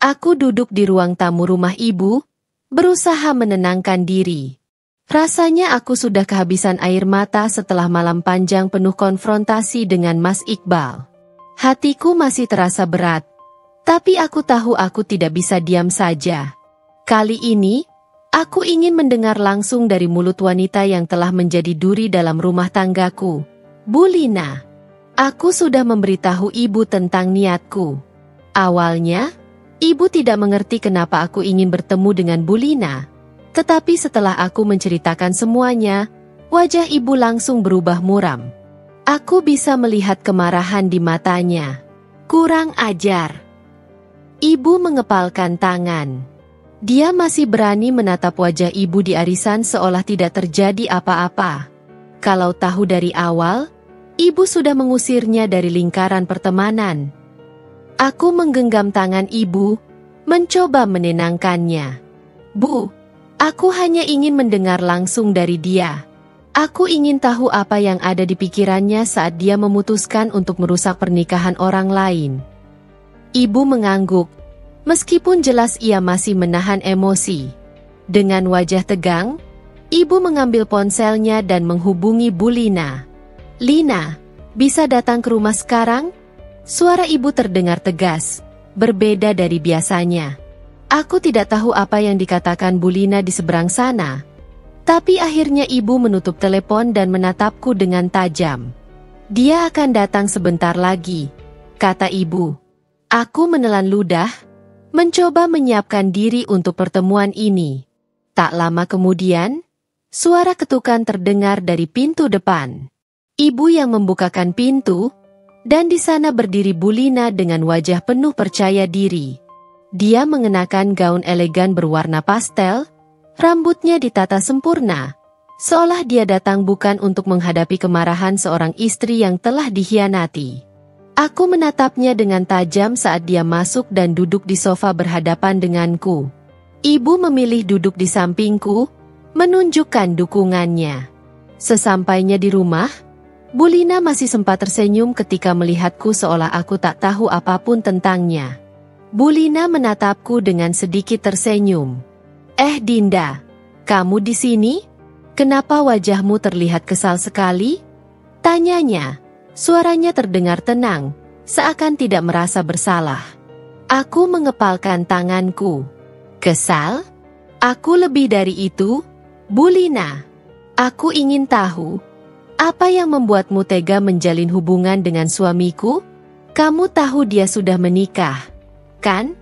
Aku duduk di ruang tamu rumah ibu, berusaha menenangkan diri. Rasanya aku sudah kehabisan air mata setelah malam panjang penuh konfrontasi dengan Mas Iqbal. Hatiku masih terasa berat, tapi aku tahu aku tidak bisa diam saja. Kali ini, aku ingin mendengar langsung dari mulut wanita yang telah menjadi duri dalam rumah tanggaku, Bulina. Aku sudah memberitahu ibu tentang niatku. Awalnya, ibu tidak mengerti kenapa aku ingin bertemu dengan Bulina. Tetapi setelah aku menceritakan semuanya, wajah ibu langsung berubah muram. Aku bisa melihat kemarahan di matanya. Kurang ajar. Ibu mengepalkan tangan. Dia masih berani menatap wajah ibu di arisan seolah tidak terjadi apa-apa. Kalau tahu dari awal, ibu sudah mengusirnya dari lingkaran pertemanan. Aku menggenggam tangan ibu, mencoba menenangkannya. Bu, aku hanya ingin mendengar langsung dari dia. Aku ingin tahu apa yang ada di pikirannya saat dia memutuskan untuk merusak pernikahan orang lain. Ibu mengangguk, meskipun jelas ia masih menahan emosi. Dengan wajah tegang, ibu mengambil ponselnya dan menghubungi Bulina. Lina, bisa datang ke rumah sekarang? Suara ibu terdengar tegas, berbeda dari biasanya. Aku tidak tahu apa yang dikatakan Bulina di seberang sana. Tapi akhirnya ibu menutup telepon dan menatapku dengan tajam. Dia akan datang sebentar lagi, kata ibu. Aku menelan ludah, mencoba menyiapkan diri untuk pertemuan ini. Tak lama kemudian, suara ketukan terdengar dari pintu depan. Ibu yang membukakan pintu, dan di sana berdiri Bulina dengan wajah penuh percaya diri. Dia mengenakan gaun elegan berwarna pastel, rambutnya ditata sempurna, seolah dia datang bukan untuk menghadapi kemarahan seorang istri yang telah dikhianati. Aku menatapnya dengan tajam saat dia masuk dan duduk di sofa berhadapan denganku. Ibu memilih duduk di sampingku, menunjukkan dukungannya. Sesampainya di rumah, Bulina masih sempat tersenyum ketika melihatku seolah aku tak tahu apapun tentangnya. Bulina menatapku dengan sedikit tersenyum. Dinda, kamu di sini? Kenapa wajahmu terlihat kesal sekali? Tanyanya. Suaranya terdengar tenang, seakan tidak merasa bersalah. Aku mengepalkan tanganku. Kesal? Aku lebih dari itu, Bulina. Aku ingin tahu, apa yang membuatmu tega menjalin hubungan dengan suamiku? Kamu tahu dia sudah menikah, kan?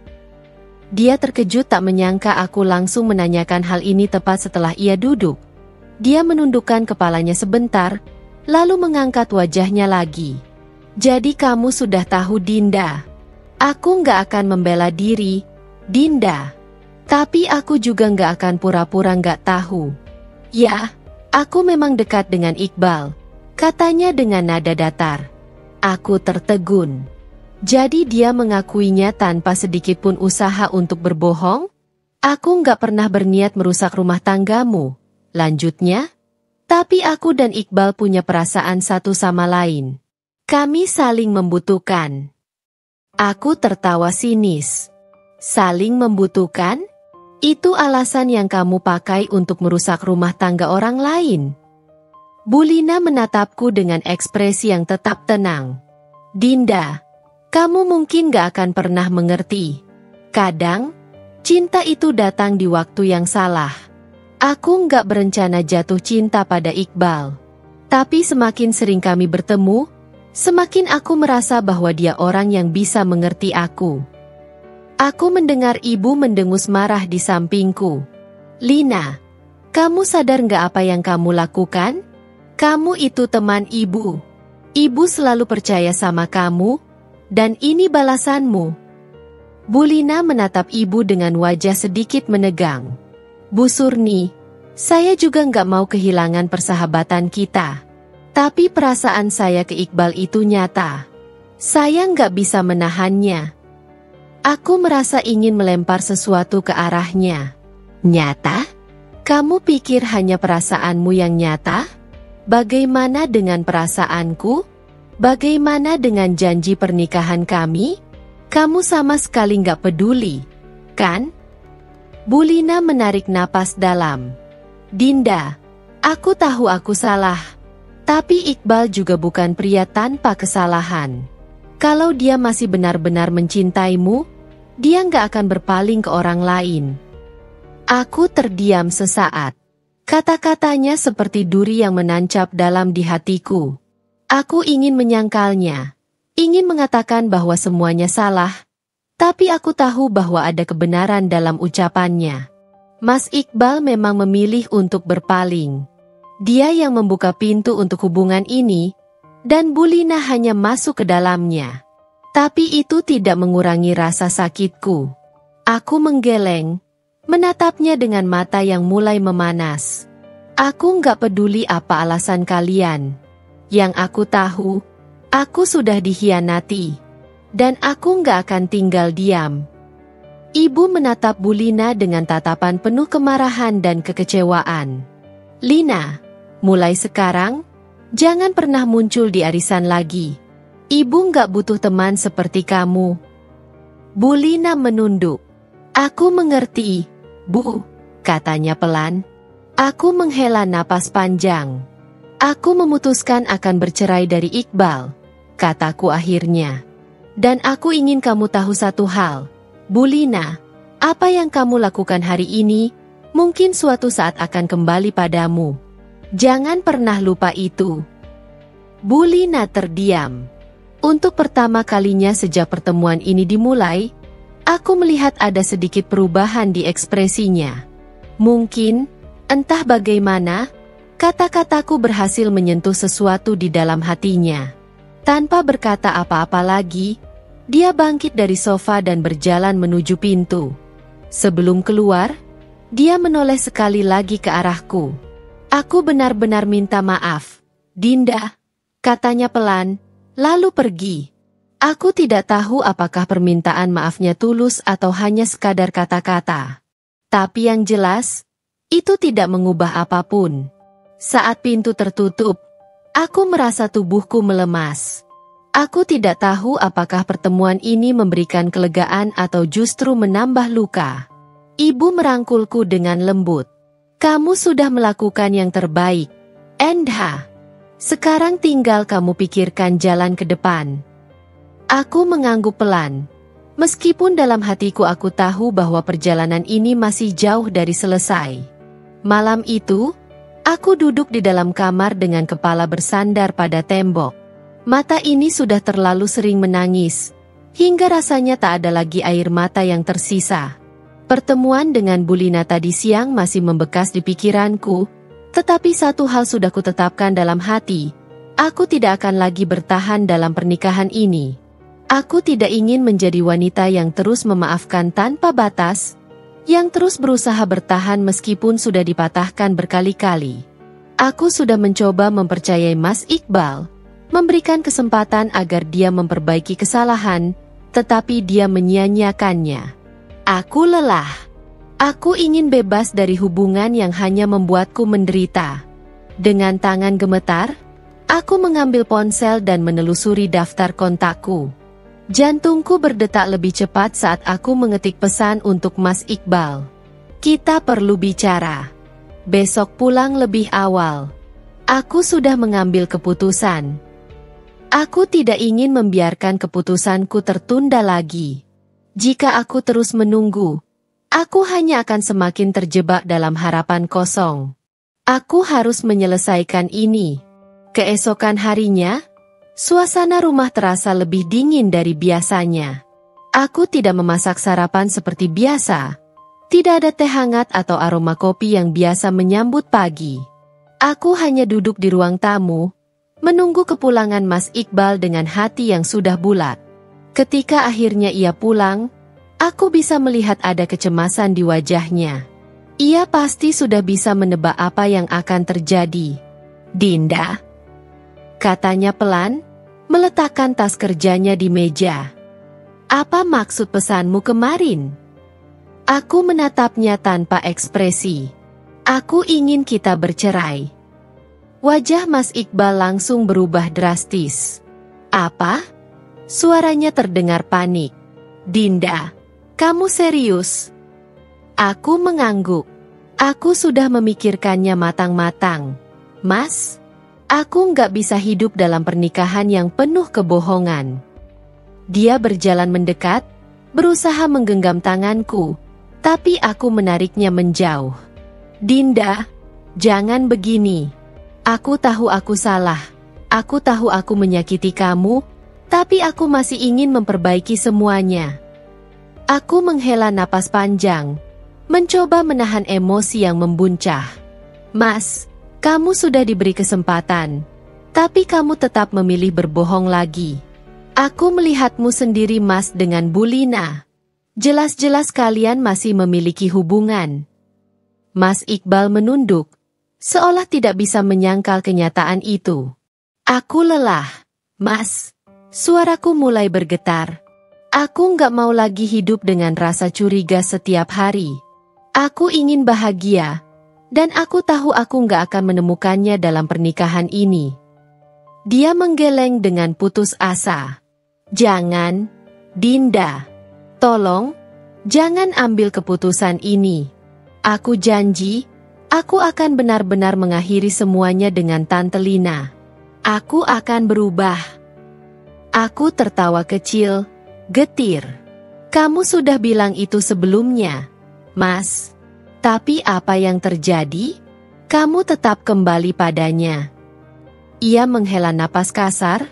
Dia terkejut tak menyangka aku langsung menanyakan hal ini tepat setelah ia duduk. Dia menundukkan kepalanya sebentar, lalu mengangkat wajahnya lagi. Jadi kamu sudah tahu, Dinda. Aku nggak akan membela diri, Dinda. Tapi aku juga nggak akan pura-pura nggak tahu. Ya, aku memang dekat dengan Iqbal, katanya dengan nada datar. Aku tertegun. Jadi dia mengakuinya tanpa sedikit pun usaha untuk berbohong? Aku nggak pernah berniat merusak rumah tanggamu, lanjutnya. Tapi aku dan Iqbal punya perasaan satu sama lain. Kami saling membutuhkan. Aku tertawa sinis. Saling membutuhkan? Itu alasan yang kamu pakai untuk merusak rumah tangga orang lain. Bulina menatapku dengan ekspresi yang tetap tenang. Dinda, kamu mungkin gak akan pernah mengerti. Kadang, cinta itu datang di waktu yang salah. Aku nggak berencana jatuh cinta pada Iqbal. Tapi semakin sering kami bertemu, semakin aku merasa bahwa dia orang yang bisa mengerti aku. Aku mendengar ibu mendengus marah di sampingku. Lina, kamu sadar nggak apa yang kamu lakukan? Kamu itu teman ibu. Ibu selalu percaya sama kamu, dan ini balasanmu. Bulina menatap ibu dengan wajah sedikit menegang. Bu Surni, saya juga nggak mau kehilangan persahabatan kita. Tapi perasaan saya ke Iqbal itu nyata. Saya nggak bisa menahannya. Aku merasa ingin melempar sesuatu ke arahnya. Nyata? Kamu pikir hanya perasaanmu yang nyata? Bagaimana dengan perasaanku? Bagaimana dengan janji pernikahan kami? Kamu sama sekali nggak peduli, kan? Bulina menarik napas dalam. Dinda, aku tahu aku salah. Tapi Iqbal juga bukan pria tanpa kesalahan. Kalau dia masih benar-benar mencintaimu, dia nggak akan berpaling ke orang lain. Aku terdiam sesaat. Kata-katanya seperti duri yang menancap dalam di hatiku. Aku ingin menyangkalnya, ingin mengatakan bahwa semuanya salah, tapi aku tahu bahwa ada kebenaran dalam ucapannya. Mas Iqbal memang memilih untuk berpaling. Dia yang membuka pintu untuk hubungan ini, dan Bu Lina hanya masuk ke dalamnya. Tapi itu tidak mengurangi rasa sakitku. Aku menggeleng, menatapnya dengan mata yang mulai memanas. Aku nggak peduli apa alasan kalian. Yang aku tahu, aku sudah dikhianati. Dan aku nggak akan tinggal diam. Ibu menatap Bu Lina dengan tatapan penuh kemarahan dan kekecewaan. Lina, mulai sekarang, jangan pernah muncul di arisan lagi. Ibu nggak butuh teman seperti kamu. Bu Lina menunduk. Aku mengerti, Bu, katanya pelan. Aku menghela napas panjang. Aku memutuskan akan bercerai dari Iqbal, kataku akhirnya. Dan aku ingin kamu tahu satu hal, Bu Lina, apa yang kamu lakukan hari ini, mungkin suatu saat akan kembali padamu. Jangan pernah lupa itu. Bu Lina terdiam. Untuk pertama kalinya sejak pertemuan ini dimulai, aku melihat ada sedikit perubahan di ekspresinya. Mungkin, entah bagaimana, kata-kataku berhasil menyentuh sesuatu di dalam hatinya. Tanpa berkata apa-apa lagi, dia bangkit dari sofa dan berjalan menuju pintu. Sebelum keluar, dia menoleh sekali lagi ke arahku. Aku benar-benar minta maaf, Dinda, katanya pelan, lalu pergi. Aku tidak tahu apakah permintaan maafnya tulus atau hanya sekadar kata-kata. Tapi yang jelas, itu tidak mengubah apapun. Saat pintu tertutup, aku merasa tubuhku melemas. Aku tidak tahu apakah pertemuan ini memberikan kelegaan atau justru menambah luka. Ibu merangkulku dengan lembut. Kamu sudah melakukan yang terbaik, Endha. Sekarang tinggal kamu pikirkan jalan ke depan. Aku mengangguk pelan. Meskipun dalam hatiku aku tahu bahwa perjalanan ini masih jauh dari selesai. Malam itu, aku duduk di dalam kamar dengan kepala bersandar pada tembok. Mata ini sudah terlalu sering menangis, hingga rasanya tak ada lagi air mata yang tersisa. Pertemuan dengan Bu Lina tadi siang masih membekas di pikiranku, tetapi satu hal sudah kutetapkan dalam hati, aku tidak akan lagi bertahan dalam pernikahan ini. Aku tidak ingin menjadi wanita yang terus memaafkan tanpa batas, yang terus berusaha bertahan meskipun sudah dipatahkan berkali-kali. Aku sudah mencoba mempercayai Mas Iqbal, memberikan kesempatan agar dia memperbaiki kesalahan, tetapi dia menyia-nyiakannya. Aku lelah. Aku ingin bebas dari hubungan yang hanya membuatku menderita. Dengan tangan gemetar, aku mengambil ponsel dan menelusuri daftar kontakku. Jantungku berdetak lebih cepat saat aku mengetik pesan untuk Mas Iqbal. Kita perlu bicara. Besok pulang lebih awal. Aku sudah mengambil keputusan. Aku tidak ingin membiarkan keputusanku tertunda lagi. Jika aku terus menunggu, aku hanya akan semakin terjebak dalam harapan kosong. Aku harus menyelesaikan ini. Keesokan harinya, suasana rumah terasa lebih dingin dari biasanya. Aku tidak memasak sarapan seperti biasa. Tidak ada teh hangat atau aroma kopi yang biasa menyambut pagi. Aku hanya duduk di ruang tamu, menunggu kepulangan Mas Iqbal dengan hati yang sudah bulat. Ketika akhirnya ia pulang, aku bisa melihat ada kecemasan di wajahnya. Ia pasti sudah bisa menebak apa yang akan terjadi. Dinda, katanya pelan, meletakkan tas kerjanya di meja. Apa maksud pesanmu kemarin? Aku menatapnya tanpa ekspresi. Aku ingin kita bercerai. Wajah Mas Iqbal langsung berubah drastis. Apa? Suaranya terdengar panik. Dinda, kamu serius? Aku mengangguk. Aku sudah memikirkannya matang-matang. Mas, aku nggak bisa hidup dalam pernikahan yang penuh kebohongan. Dia berjalan mendekat, berusaha menggenggam tanganku, tapi aku menariknya menjauh. Dinda, jangan begini. Aku tahu aku salah, Aku tahu aku menyakiti kamu, tapi aku masih ingin memperbaiki semuanya. Aku menghela napas panjang, mencoba menahan emosi yang membuncah. Mas, kamu sudah diberi kesempatan, tapi kamu tetap memilih berbohong lagi. Aku melihatmu sendiri, Mas, dengan Bu Lina. Jelas-jelas kalian masih memiliki hubungan. Mas Iqbal menunduk, seolah tidak bisa menyangkal kenyataan itu. Aku lelah, Mas. Suaraku mulai bergetar. Aku nggak mau lagi hidup dengan rasa curiga setiap hari. Aku ingin bahagia, dan aku tahu aku nggak akan menemukannya dalam pernikahan ini. Dia menggeleng dengan putus asa. Jangan, Dinda. Tolong, jangan ambil keputusan ini. Aku janji, aku akan benar-benar mengakhiri semuanya dengan Tante Lina. Aku akan berubah. Aku tertawa kecil, getir. Kamu sudah bilang itu sebelumnya, Mas. Tapi apa yang terjadi? Kamu tetap kembali padanya. Ia menghela napas kasar,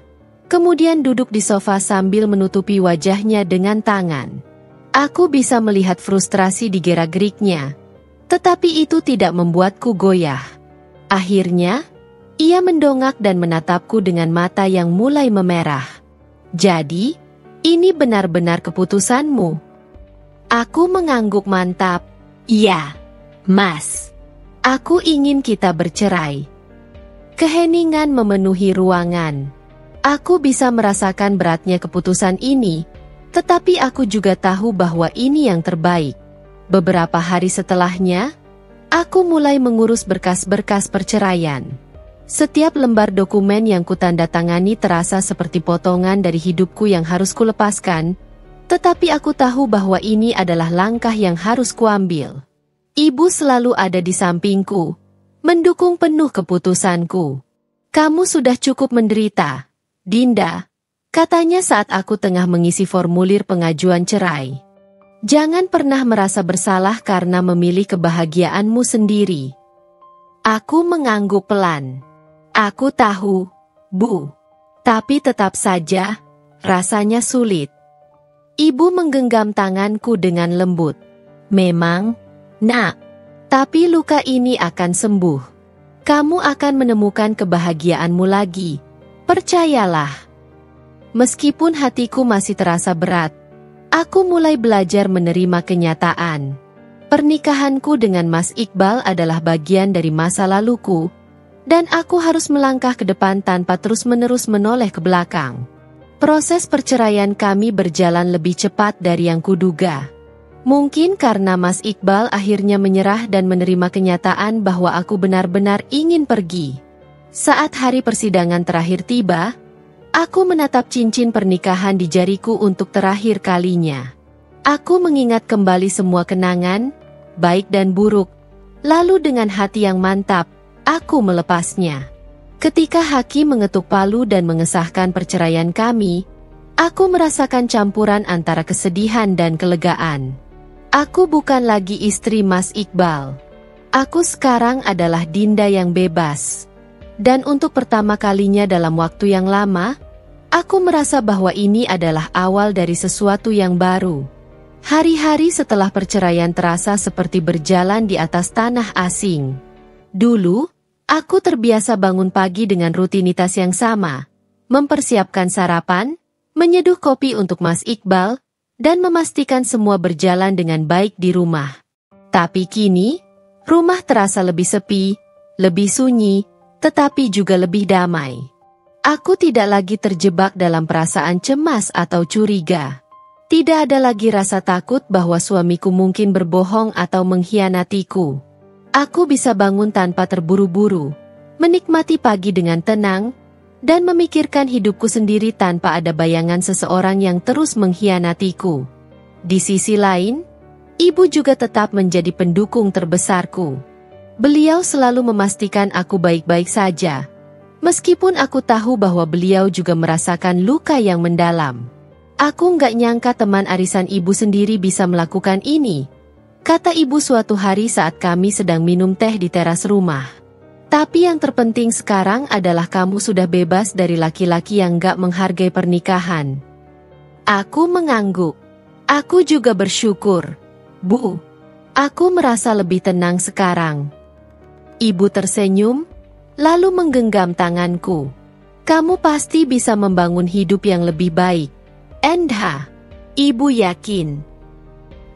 kemudian duduk di sofa sambil menutupi wajahnya dengan tangan. Aku bisa melihat frustrasi di gerak-geriknya, tetapi itu tidak membuatku goyah. Akhirnya, ia mendongak dan menatapku dengan mata yang mulai memerah. Jadi, ini benar-benar keputusanmu? Aku mengangguk mantap. Iya, Mas. Aku ingin kita bercerai. Keheningan memenuhi ruangan. Aku bisa merasakan beratnya keputusan ini, tetapi aku juga tahu bahwa ini yang terbaik. Beberapa hari setelahnya, aku mulai mengurus berkas-berkas perceraian. Setiap lembar dokumen yang kutandatangani terasa seperti potongan dari hidupku yang harus kulepaskan, tetapi aku tahu bahwa ini adalah langkah yang harus kuambil. Ibu selalu ada di sampingku, mendukung penuh keputusanku. Kamu sudah cukup menderita, Dinda, katanya saat aku tengah mengisi formulir pengajuan cerai. Jangan pernah merasa bersalah karena memilih kebahagiaanmu sendiri. Aku mengangguk pelan. Aku tahu, Bu. Tapi tetap saja, rasanya sulit. Ibu menggenggam tanganku dengan lembut. Memang, Nak. Tapi luka ini akan sembuh. Kamu akan menemukan kebahagiaanmu lagi. Percayalah. Meskipun hatiku masih terasa berat, aku mulai belajar menerima kenyataan. Pernikahanku dengan Mas Iqbal adalah bagian dari masa laluku, dan aku harus melangkah ke depan tanpa terus-menerus menoleh ke belakang. Proses perceraian kami berjalan lebih cepat dari yang kuduga. Mungkin karena Mas Iqbal akhirnya menyerah dan menerima kenyataan bahwa aku benar-benar ingin pergi. Saat hari persidangan terakhir tiba, aku menatap cincin pernikahan di jariku untuk terakhir kalinya. Aku mengingat kembali semua kenangan, baik dan buruk, lalu dengan hati yang mantap, aku melepasnya. Ketika hakim mengetuk palu dan mengesahkan perceraian kami, aku merasakan campuran antara kesedihan dan kelegaan. Aku bukan lagi istri Mas Iqbal. Aku sekarang adalah Dinda yang bebas. Dan untuk pertama kalinya dalam waktu yang lama, aku merasa bahwa ini adalah awal dari sesuatu yang baru. Hari-hari setelah perceraian terasa seperti berjalan di atas tanah asing. Dulu, aku terbiasa bangun pagi dengan rutinitas yang sama, mempersiapkan sarapan, menyeduh kopi untuk Mas Iqbal, dan memastikan semua berjalan dengan baik di rumah. Tapi kini, rumah terasa lebih sepi, lebih sunyi, tetapi juga lebih damai. Aku tidak lagi terjebak dalam perasaan cemas atau curiga. Tidak ada lagi rasa takut bahwa suamiku mungkin berbohong atau mengkhianatiku. Aku bisa bangun tanpa terburu-buru, menikmati pagi dengan tenang, dan memikirkan hidupku sendiri tanpa ada bayangan seseorang yang terus mengkhianatiku. Di sisi lain, ibu juga tetap menjadi pendukung terbesarku. Beliau selalu memastikan aku baik-baik saja, meskipun aku tahu bahwa beliau juga merasakan luka yang mendalam. Aku nggak nyangka teman arisan ibu sendiri bisa melakukan ini, kata ibu suatu hari saat kami sedang minum teh di teras rumah. Tapi yang terpenting sekarang adalah kamu sudah bebas dari laki-laki yang gak menghargai pernikahan. Aku mengangguk. Aku juga bersyukur. Bu, aku merasa lebih tenang sekarang. Ibu tersenyum, lalu menggenggam tanganku. Kamu pasti bisa membangun hidup yang lebih baik. Endha, ibu yakin.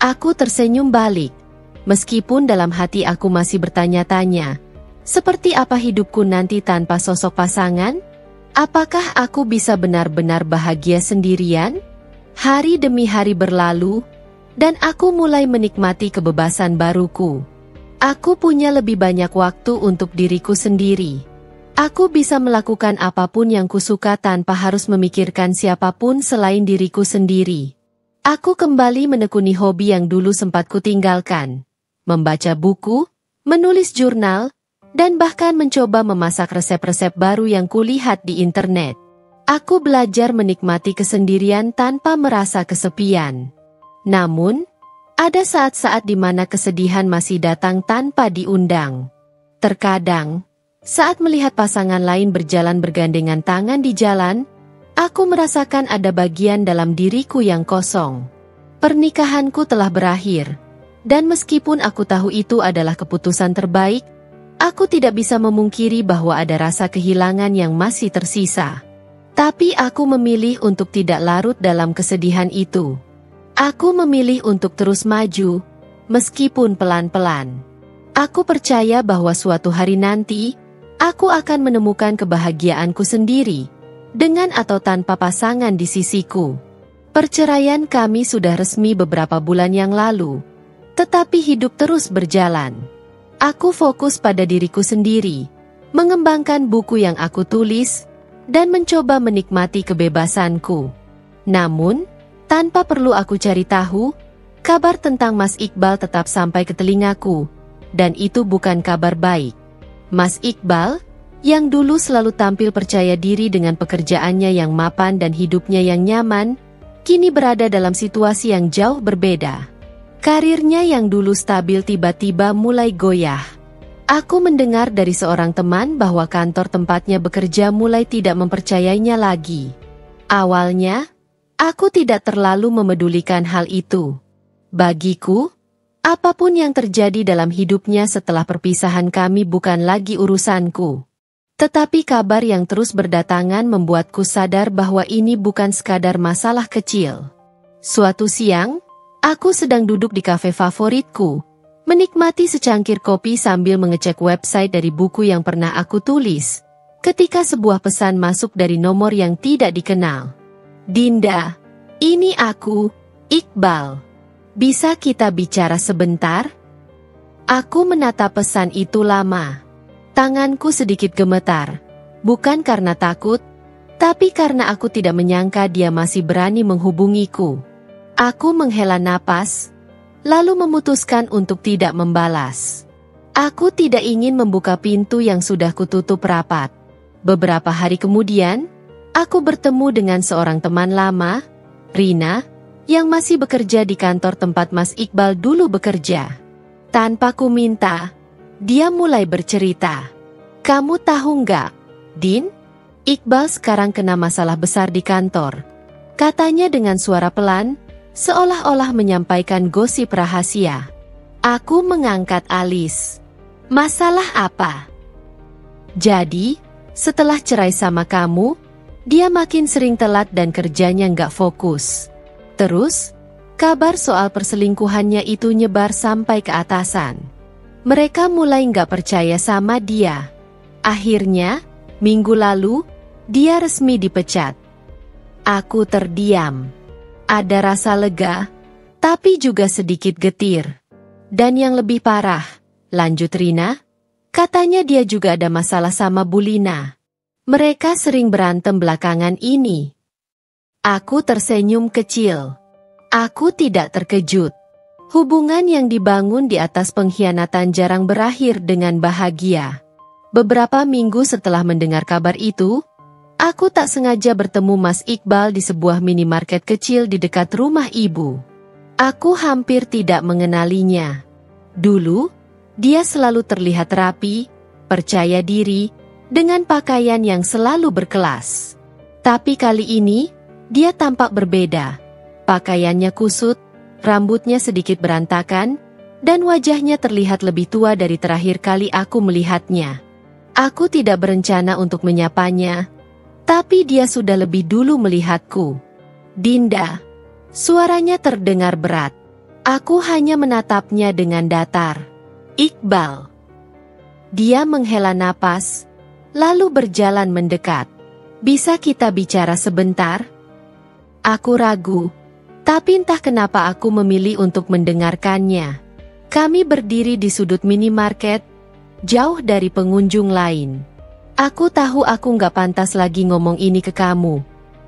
Aku tersenyum balik, meskipun dalam hati aku masih bertanya-tanya, seperti apa hidupku nanti tanpa sosok pasangan? Apakah aku bisa benar-benar bahagia sendirian? Hari demi hari berlalu, dan aku mulai menikmati kebebasan baruku. Aku punya lebih banyak waktu untuk diriku sendiri. Aku bisa melakukan apapun yang kusuka tanpa harus memikirkan siapapun selain diriku sendiri. Aku kembali menekuni hobi yang dulu sempat kutinggalkan. Membaca buku, menulis jurnal, dan bahkan mencoba memasak resep-resep baru yang kulihat di internet. Aku belajar menikmati kesendirian tanpa merasa kesepian. Namun, ada saat-saat di mana kesedihan masih datang tanpa diundang. Terkadang, saat melihat pasangan lain berjalan bergandengan tangan di jalan, aku merasakan ada bagian dalam diriku yang kosong. Pernikahanku telah berakhir, dan meskipun aku tahu itu adalah keputusan terbaik, aku tidak bisa memungkiri bahwa ada rasa kehilangan yang masih tersisa. Tapi aku memilih untuk tidak larut dalam kesedihan itu. Aku memilih untuk terus maju, meskipun pelan-pelan. Aku percaya bahwa suatu hari nanti, aku akan menemukan kebahagiaanku sendiri, dengan atau tanpa pasangan di sisiku. Perceraian kami sudah resmi beberapa bulan yang lalu, tetapi hidup terus berjalan. Aku fokus pada diriku sendiri, mengembangkan buku yang aku tulis, dan mencoba menikmati kebebasanku. Namun, tanpa perlu aku cari tahu, kabar tentang Mas Iqbal tetap sampai ke telingaku, dan itu bukan kabar baik. Mas Iqbal, yang dulu selalu tampil percaya diri dengan pekerjaannya yang mapan dan hidupnya yang nyaman, kini berada dalam situasi yang jauh berbeda. Karirnya yang dulu stabil tiba-tiba mulai goyah. Aku mendengar dari seorang teman bahwa kantor tempatnya bekerja mulai tidak mempercayainya lagi. Awalnya, aku tidak terlalu memedulikan hal itu. Bagiku, apapun yang terjadi dalam hidupnya setelah perpisahan kami bukan lagi urusanku. Tetapi kabar yang terus berdatangan membuatku sadar bahwa ini bukan sekadar masalah kecil. Suatu siang, aku sedang duduk di kafe favoritku, menikmati secangkir kopi sambil mengecek website dari buku yang pernah aku tulis, ketika sebuah pesan masuk dari nomor yang tidak dikenal. Dinda, ini aku, Iqbal. Bisa kita bicara sebentar? Aku menatap pesan itu lama. Tanganku sedikit gemetar, bukan karena takut, tapi karena aku tidak menyangka dia masih berani menghubungiku. Aku menghela napas, lalu memutuskan untuk tidak membalas. Aku tidak ingin membuka pintu yang sudah kututup rapat. Beberapa hari kemudian, aku bertemu dengan seorang teman lama, Rina, yang masih bekerja di kantor tempat Mas Iqbal dulu bekerja. Tanpa ku minta, dia mulai bercerita. Kamu tahu nggak, Din? Iqbal sekarang kena masalah besar di kantor. Katanya dengan suara pelan, seolah-olah menyampaikan gosip rahasia. Aku mengangkat alis. Masalah apa? Jadi, setelah cerai sama kamu, dia makin sering telat dan kerjanya nggak fokus. Terus, kabar soal perselingkuhannya itu nyebar sampai ke atasan. Mereka mulai nggak percaya sama dia. Akhirnya, minggu lalu, dia resmi dipecat. Aku terdiam. Ada rasa lega, tapi juga sedikit getir. Dan yang lebih parah, lanjut Rina, katanya dia juga ada masalah sama Bu Lina. Mereka sering berantem belakangan ini. Aku tersenyum kecil. Aku tidak terkejut. Hubungan yang dibangun di atas pengkhianatan jarang berakhir dengan bahagia. Beberapa minggu setelah mendengar kabar itu, aku tak sengaja bertemu Mas Iqbal di sebuah minimarket kecil di dekat rumah ibu. Aku hampir tidak mengenalinya. Dulu, dia selalu terlihat rapi, percaya diri, dengan pakaian yang selalu berkelas. Tapi kali ini, dia tampak berbeda. Pakaiannya kusut, rambutnya sedikit berantakan, dan wajahnya terlihat lebih tua dari terakhir kali aku melihatnya. Aku tidak berencana untuk menyapanya, tapi dia sudah lebih dulu melihatku. "Dinda." Suaranya terdengar berat. Aku hanya menatapnya dengan datar. "Iqbal." Dia menghela napas, lalu berjalan mendekat. "Bisa kita bicara sebentar?" Aku ragu, tapi entah kenapa aku memilih untuk mendengarkannya. Kami berdiri di sudut minimarket, jauh dari pengunjung lain. "Aku tahu aku nggak pantas lagi ngomong ini ke kamu,"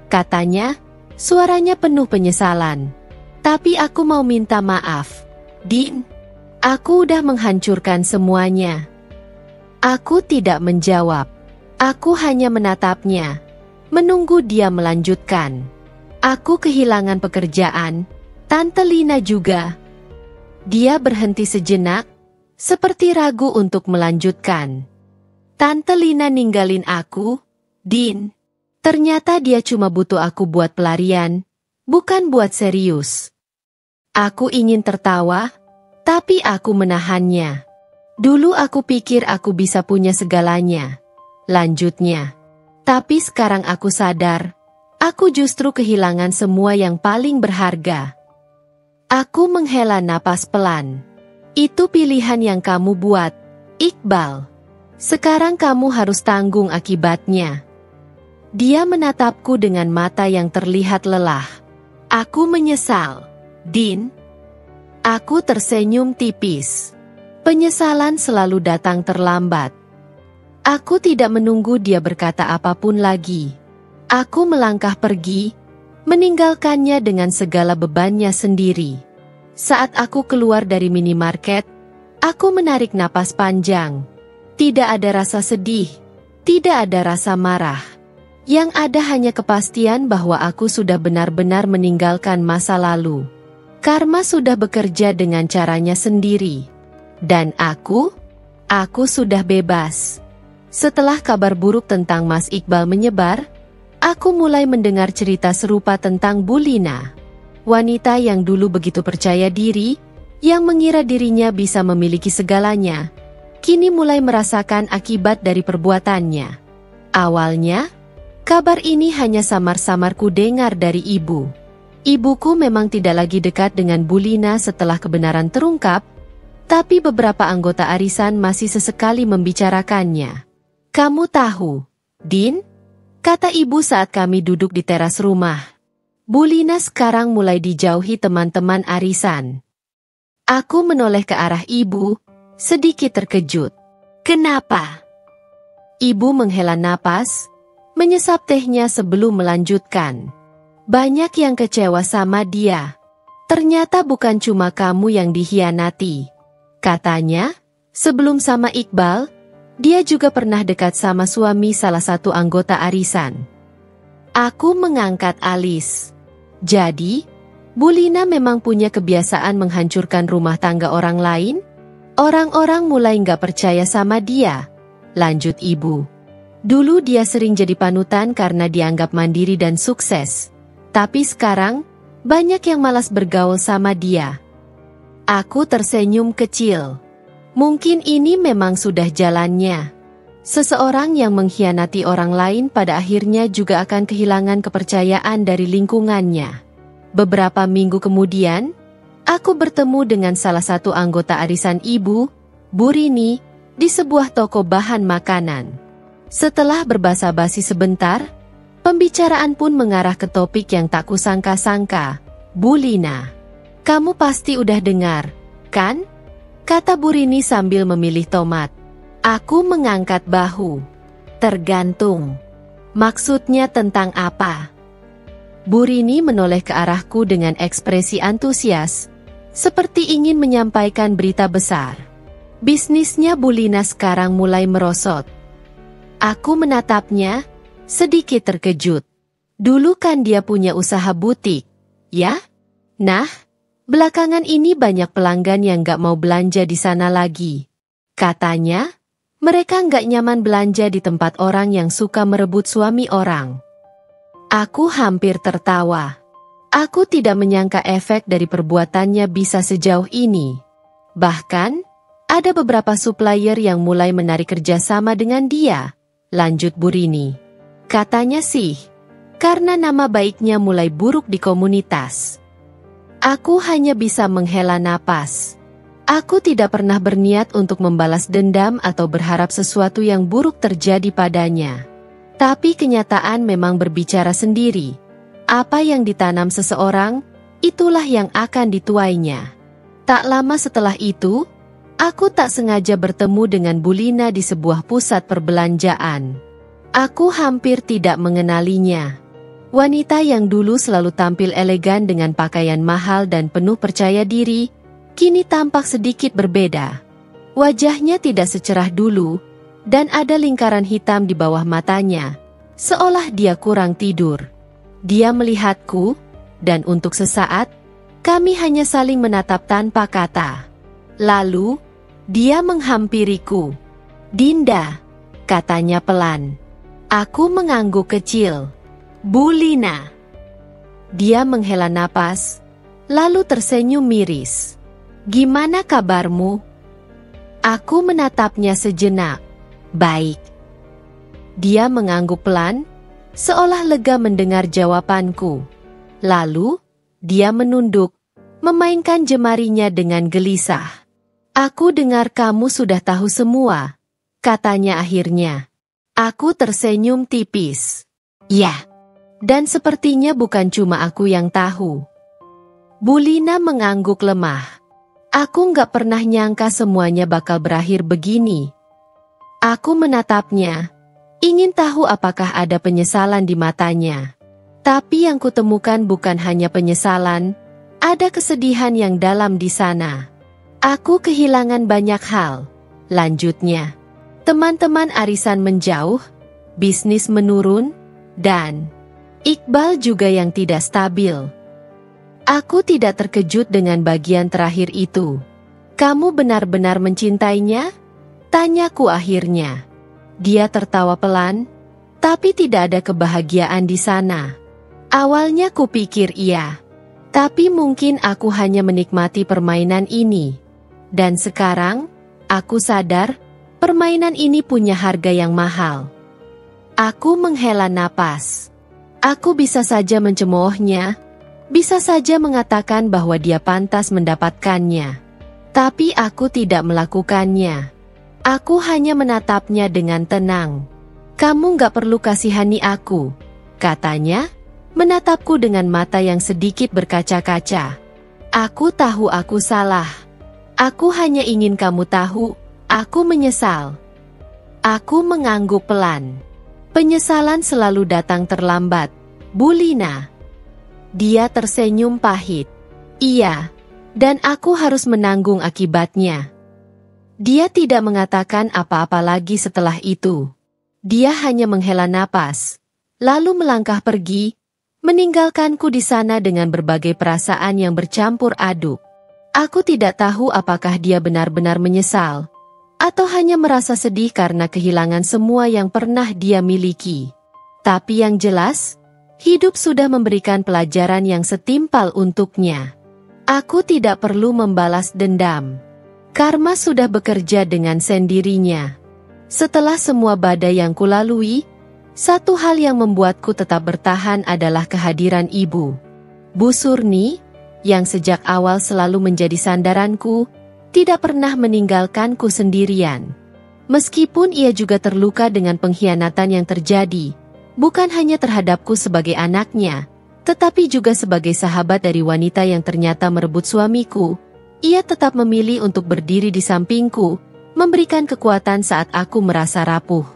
katanya, suaranya penuh penyesalan. "Tapi aku mau minta maaf, Din. Aku udah menghancurkan semuanya." Aku tidak menjawab. Aku hanya menatapnya, menunggu dia melanjutkan. "Aku kehilangan pekerjaan, Tante Lina juga." Dia berhenti sejenak, seperti ragu untuk melanjutkan. "Tante Lina ninggalin aku, Din. Ternyata dia cuma butuh aku buat pelarian, bukan buat serius." Aku ingin tertawa, tapi aku menahannya. "Dulu aku pikir aku bisa punya segalanya," lanjutnya. "Tapi sekarang aku sadar, aku justru kehilangan semua yang paling berharga." Aku menghela napas pelan. "Itu pilihan yang kamu buat, Iqbal. Sekarang kamu harus tanggung akibatnya." Dia menatapku dengan mata yang terlihat lelah. "Aku menyesal, Din." Aku tersenyum tipis. Penyesalan selalu datang terlambat. Aku tidak menunggu dia berkata apapun lagi. Aku melangkah pergi, meninggalkannya dengan segala bebannya sendiri. Saat aku keluar dari minimarket, aku menarik napas panjang. Tidak ada rasa sedih, tidak ada rasa marah. Yang ada hanya kepastian bahwa aku sudah benar-benar meninggalkan masa lalu. Karma sudah bekerja dengan caranya sendiri. Dan aku sudah bebas. Setelah kabar buruk tentang Mas Iqbal menyebar, aku mulai mendengar cerita serupa tentang Bu Lina. Wanita yang dulu begitu percaya diri, yang mengira dirinya bisa memiliki segalanya, kini mulai merasakan akibat dari perbuatannya. Awalnya, kabar ini hanya samar-samar ku dengar dari ibu. Ibuku memang tidak lagi dekat dengan Bu Lina setelah kebenaran terungkap, tapi beberapa anggota arisan masih sesekali membicarakannya. "Kamu tahu, Din?" kata ibu saat kami duduk di teras rumah. "Bu Lina sekarang mulai dijauhi teman-teman arisan." Aku menoleh ke arah ibu, sedikit terkejut. "Kenapa?" Ibu menghela napas, menyesap tehnya sebelum melanjutkan. "Banyak yang kecewa sama dia. Ternyata bukan cuma kamu yang dihianati," katanya. Sebelum sama Iqbal, dia juga pernah dekat sama suami salah satu anggota arisan. Aku mengangkat alis. "Jadi, Bu Lina memang punya kebiasaan menghancurkan rumah tangga orang lain? Orang-orang mulai nggak percaya sama dia," lanjut ibu. "Dulu dia sering jadi panutan karena dianggap mandiri dan sukses. Tapi sekarang, banyak yang malas bergaul sama dia." Aku tersenyum kecil. Mungkin ini memang sudah jalannya. Seseorang yang mengkhianati orang lain pada akhirnya juga akan kehilangan kepercayaan dari lingkungannya. Beberapa minggu kemudian, aku bertemu dengan salah satu anggota arisan ibu, Bu Rini, di sebuah toko bahan makanan. Setelah berbasa-basi sebentar, pembicaraan pun mengarah ke topik yang tak kusangka-sangka. "Bu Lina, kamu pasti udah dengar, kan?" kata Bu Rini sambil memilih tomat. Aku mengangkat bahu. "Tergantung. Maksudnya tentang apa?" Bu Rini menoleh ke arahku dengan ekspresi antusias, seperti ingin menyampaikan berita besar. Bisnisnya Bu Lina sekarang mulai merosot. Aku menatapnya, sedikit terkejut. Dulu kan dia punya usaha butik, ya? Nah, belakangan ini banyak pelanggan yang gak mau belanja di sana lagi. Katanya, Mereka nggak nyaman belanja di tempat orang yang suka merebut suami orang. Aku hampir tertawa. Aku tidak menyangka efek dari perbuatannya bisa sejauh ini. Bahkan, ada beberapa supplier yang mulai menarik kerjasama dengan dia, lanjut Bu Rini. Katanya sih, karena nama baiknya mulai buruk di komunitas. Aku hanya bisa menghela napas. Aku tidak pernah berniat untuk membalas dendam atau berharap sesuatu yang buruk terjadi padanya. Tapi kenyataan memang berbicara sendiri. Apa yang ditanam seseorang, itulah yang akan dituainya. Tak lama setelah itu, aku tak sengaja bertemu dengan Bu Lina di sebuah pusat perbelanjaan. Aku hampir tidak mengenalinya. Wanita yang dulu selalu tampil elegan dengan pakaian mahal dan penuh percaya diri, kini tampak sedikit berbeda. Wajahnya tidak secerah dulu, dan ada lingkaran hitam di bawah matanya, seolah dia kurang tidur. Dia melihatku, dan untuk sesaat, kami hanya saling menatap tanpa kata. Lalu, dia menghampiriku. "Dinda," katanya pelan. Aku mengangguk kecil. "Bu Lina." Dia menghela napas, lalu tersenyum miris. "Gimana kabarmu?" Aku menatapnya sejenak. "Baik." Dia mengangguk pelan, seolah lega mendengar jawabanku. Lalu, dia menunduk, memainkan jemarinya dengan gelisah. "Aku dengar kamu sudah tahu semua," katanya akhirnya. Aku tersenyum tipis. "Ya, dan sepertinya bukan cuma aku yang tahu." Bu Lina mengangguk lemah. "Aku nggak pernah nyangka semuanya bakal berakhir begini." Aku menatapnya, ingin tahu apakah ada penyesalan di matanya. Tapi yang kutemukan bukan hanya penyesalan, ada kesedihan yang dalam di sana. "Aku kehilangan banyak hal," lanjutnya. "Teman-teman arisan menjauh, bisnis menurun, dan Iqbal juga yang tidak stabil." Aku tidak terkejut dengan bagian terakhir itu. "Kamu benar-benar mencintainya?" tanyaku akhirnya. Dia tertawa pelan, tapi tidak ada kebahagiaan di sana. Awalnya kupikir iya, tapi mungkin aku hanya menikmati permainan ini. Dan sekarang, aku sadar, permainan ini punya harga yang mahal. Aku menghela napas. Aku bisa saja mencemoohnya, bisa saja mengatakan bahwa dia pantas mendapatkannya. Tapi aku tidak melakukannya. Aku hanya menatapnya dengan tenang. "Kamu gak perlu kasihani aku," katanya, menatapku dengan mata yang sedikit berkaca-kaca. "Aku tahu aku salah. Aku hanya ingin kamu tahu, aku menyesal." Aku mengangguk pelan. "Penyesalan selalu datang terlambat, Bu Lina." Dia tersenyum pahit. "Iya, dan aku harus menanggung akibatnya." Dia tidak mengatakan apa-apa lagi setelah itu. Dia hanya menghela napas, lalu melangkah pergi, meninggalkanku di sana dengan berbagai perasaan yang bercampur aduk. Aku tidak tahu apakah dia benar-benar menyesal, atau hanya merasa sedih karena kehilangan semua yang pernah dia miliki. Tapi yang jelas, hidup sudah memberikan pelajaran yang setimpal untuknya. Aku tidak perlu membalas dendam. Karma sudah bekerja dengan sendirinya. Setelah semua badai yang kulalui, satu hal yang membuatku tetap bertahan adalah kehadiran ibu. Bu Surni, yang sejak awal selalu menjadi sandaranku, tidak pernah meninggalkanku sendirian. Meskipun ia juga terluka dengan pengkhianatan yang terjadi, bukan hanya terhadapku sebagai anaknya, tetapi juga sebagai sahabat dari wanita yang ternyata merebut suamiku, ia tetap memilih untuk berdiri di sampingku, memberikan kekuatan saat aku merasa rapuh.